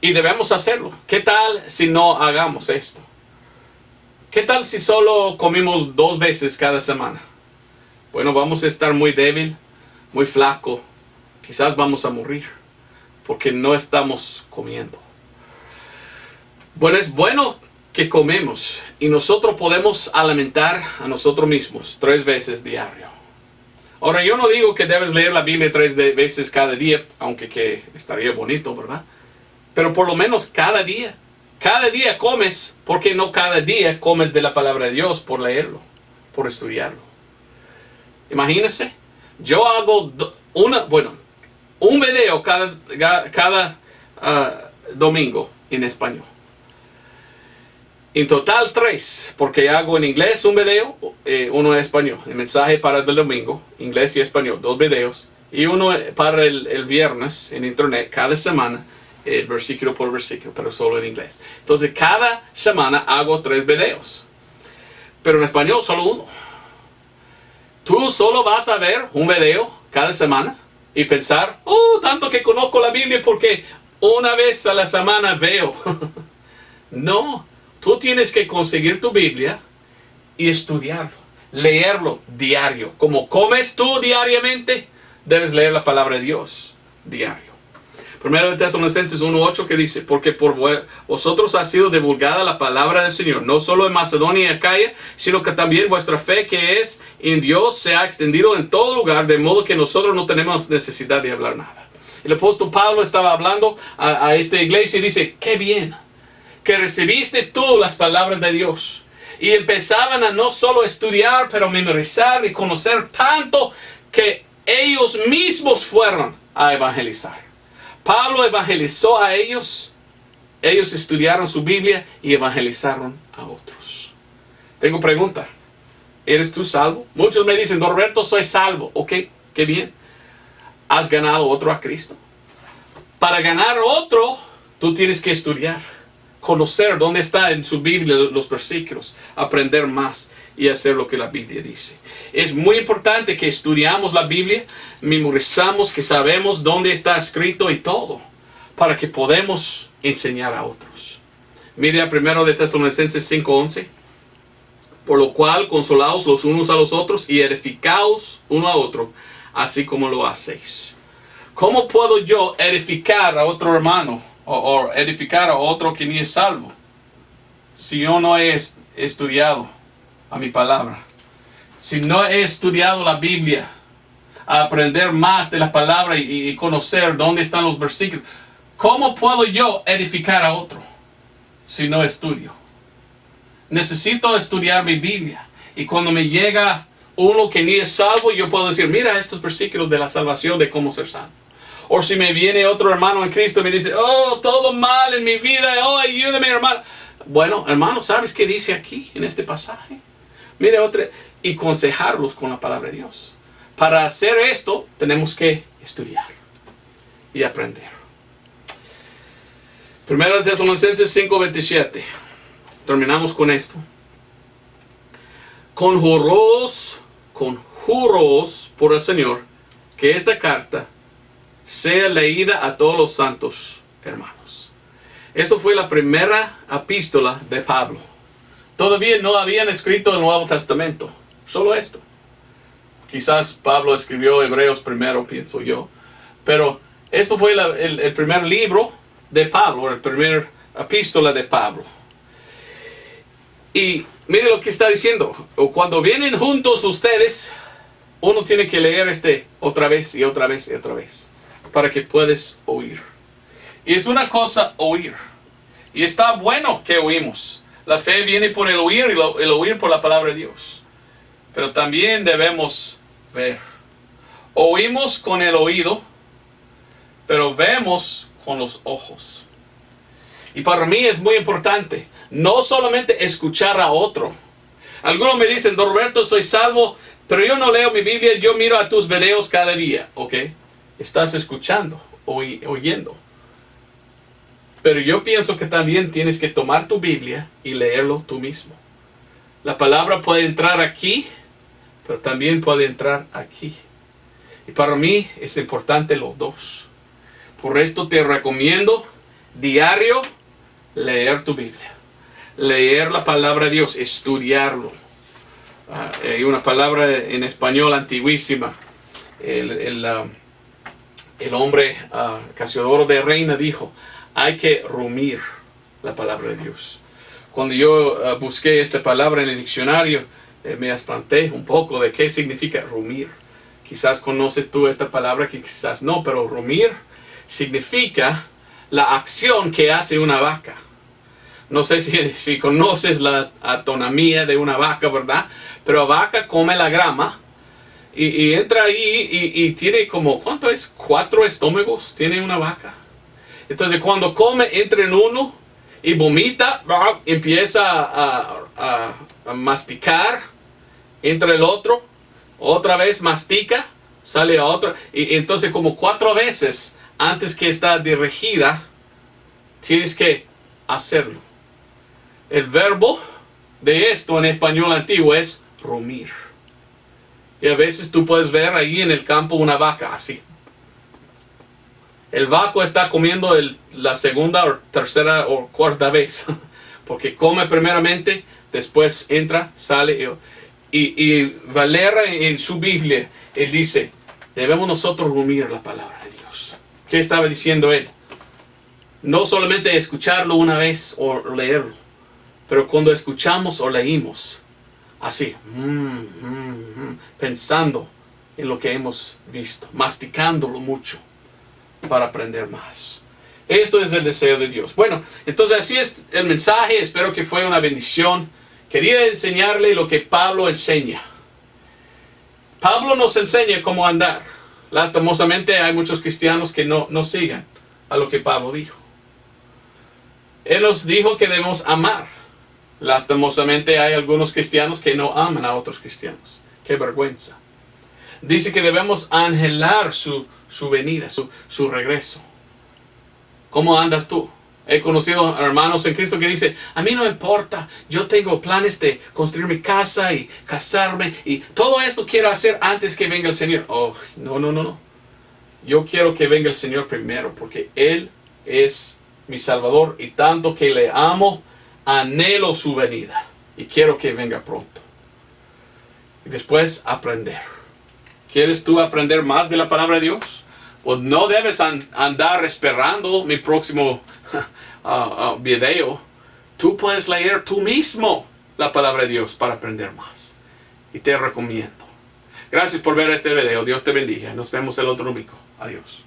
Y debemos hacerlo. ¿Qué tal si no hagamos esto? ¿Qué tal si solo comimos 2 veces cada semana? Bueno, vamos a estar muy débil, muy flaco. Quizás vamos a morir porque no estamos comiendo. Bueno, es bueno que comemos y nosotros podemos alimentar a nosotros mismos 3 veces diario. Ahora, yo no digo que debes leer la Biblia 3 veces cada día, aunque que estaría bonito, ¿verdad? Pero por lo menos cada día. Cada día comes, porque no cada día comes de la palabra de Dios por leerlo, por estudiarlo. Imagínense, yo hago un video cada domingo en español. En total 3, porque hago en inglés un video, uno en español. El mensaje para el domingo, inglés y español, 2 videos. Y uno para el viernes en internet, cada semana, versículo por versículo, pero solo en inglés. Entonces cada semana hago 3 videos. Pero en español solo uno. Tú solo vas a ver un video cada semana y pensar, tanto que conozco la Biblia porque una vez a la semana veo. No, tú tienes que conseguir tu Biblia y estudiarlo, leerlo diario. Como comes tú diariamente, debes leer la palabra de Dios diario. Primero de Tesalonicenses 1:8 que dice, porque por vosotros ha sido divulgada la palabra del Señor, no solo en Macedonia y Acaya, sino que también vuestra fe que es en Dios se ha extendido en todo lugar, de modo que nosotros no tenemos necesidad de hablar nada. El apóstol Pablo estaba hablando a esta iglesia y dice, qué bien que recibiste tú las palabras de Dios. Y empezaban a no solo estudiar, pero memorizar y conocer tanto que ellos mismos fueron a evangelizar. Pablo evangelizó a ellos, ellos estudiaron su Biblia y evangelizaron a otros. Tengo pregunta, ¿eres tú salvo? Muchos me dicen, Don Roberto, soy salvo. Ok, qué bien. ¿Has ganado otro a Cristo? Para ganar otro, tú tienes que estudiar, conocer dónde está en su Biblia los versículos, aprender más y hacer lo que la Biblia dice. Es muy importante que estudiamos la Biblia, memorizamos, que sabemos dónde está escrito y todo, para que podamos enseñar a otros. Mire a 1 de Tesalonicenses 5:11. Por lo cual, consolaos los unos a los otros y edificaos uno a otro, así como lo hacéis. ¿Cómo puedo yo edificar a otro hermano o edificar a otro que ni es salvo si yo no he estudiado a mi palabra? Si no he estudiado la Biblia, a aprender más de la palabra y conocer dónde están los versículos, ¿cómo puedo yo edificar a otro si no estudio? Necesito estudiar mi Biblia. Y cuando me llega uno que ni es salvo, yo puedo decir, mira estos versículos de la salvación, de cómo ser salvo. O si me viene otro hermano en Cristo y me dice, oh, todo mal en mi vida, oh, ayúdame, hermano. Bueno, hermano, ¿sabes qué dice aquí en este pasaje? Mire otra, y aconsejarlos con la palabra de Dios. Para hacer esto, tenemos que estudiar y aprender. 1 Tesalonicenses 5:27. Terminamos con esto. Conjuros por el Señor que esta carta sea leída a todos los santos hermanos. Esto fue la primera epístola de Pablo. Todavía no habían escrito el Nuevo Testamento. Solo esto. Quizás Pablo escribió Hebreos primero, pienso yo. Pero esto fue el primer libro de Pablo, el primer epístola de Pablo. Y mire lo que está diciendo. Cuando vienen juntos ustedes, uno tiene que leer otra vez y otra vez y otra vez, para que puedas oír. Y es una cosa oír. Y está bueno que oímos. La fe viene por el oír y el oír por la palabra de Dios. Pero también debemos ver. Oímos con el oído, pero vemos con los ojos. Y para mí es muy importante no solamente escuchar a otro. Algunos me dicen, Don Roberto, soy salvo, pero yo no leo mi Biblia, yo miro a tus videos cada día. Ok, estás escuchando, oyendo. Pero yo pienso que también tienes que tomar tu Biblia y leerlo tú mismo. La palabra puede entrar aquí, pero también puede entrar aquí. Y para mí es importante los dos. Por esto te recomiendo diario leer tu Biblia. Leer la palabra de Dios, estudiarlo. Hay una palabra en español antiguísima. El hombre Casiodoro de Reina dijo, hay que rumir la palabra de Dios. Cuando yo busqué esta palabra en el diccionario, me espanté un poco de qué significa rumir. Quizás conoces tú esta palabra, quizás no, pero rumir significa la acción que hace una vaca. No sé si conoces la anatomía de una vaca, ¿verdad? Pero la vaca come la grama y entra ahí y tiene como, ¿cuánto es? 4 estómagos tiene una vaca. Entonces cuando come, entra en uno y vomita, empieza a masticar, entra el otro, otra vez mastica, sale a otro. Y entonces como 4 veces antes que está dirigida, tienes que hacerlo. El verbo de esto en español antiguo es rumir. Y a veces tú puedes ver ahí en el campo una vaca así. El vaco está comiendo la segunda o tercera o cuarta vez. Porque come primeramente, después entra, sale. Y Valera en su Biblia, él dice, debemos nosotros rumir la palabra de Dios. ¿Qué estaba diciendo él? No solamente escucharlo una vez o leerlo, pero cuando escuchamos o leímos, así, pensando en lo que hemos visto, masticándolo mucho para aprender más. Esto es el deseo de Dios. Bueno, entonces así es el mensaje. Espero que fue una bendición. Quería enseñarle lo que Pablo enseña. Pablo nos enseña cómo andar. Lastimosamente hay muchos cristianos que no sigan a lo que Pablo dijo. Él nos dijo que debemos amar. Lastimosamente hay algunos cristianos que no aman a otros cristianos. ¡Qué vergüenza! Dice que debemos anhelar su venida, su regreso. ¿Cómo andas tú? He conocido hermanos en Cristo que dicen, a mí no importa, yo tengo planes de construir mi casa y casarme y todo esto quiero hacer antes que venga el Señor. Oh, no. Yo quiero que venga el Señor primero porque Él es mi Salvador y tanto que le amo, anhelo su venida y quiero que venga pronto. Y después aprender. ¿Quieres tú aprender más de la palabra de Dios? Pues no debes andar esperando mi próximo video. Tú puedes leer tú mismo la palabra de Dios para aprender más. Y te recomiendo. Gracias por ver este video. Dios te bendiga. Nos vemos el otro domingo. Adiós.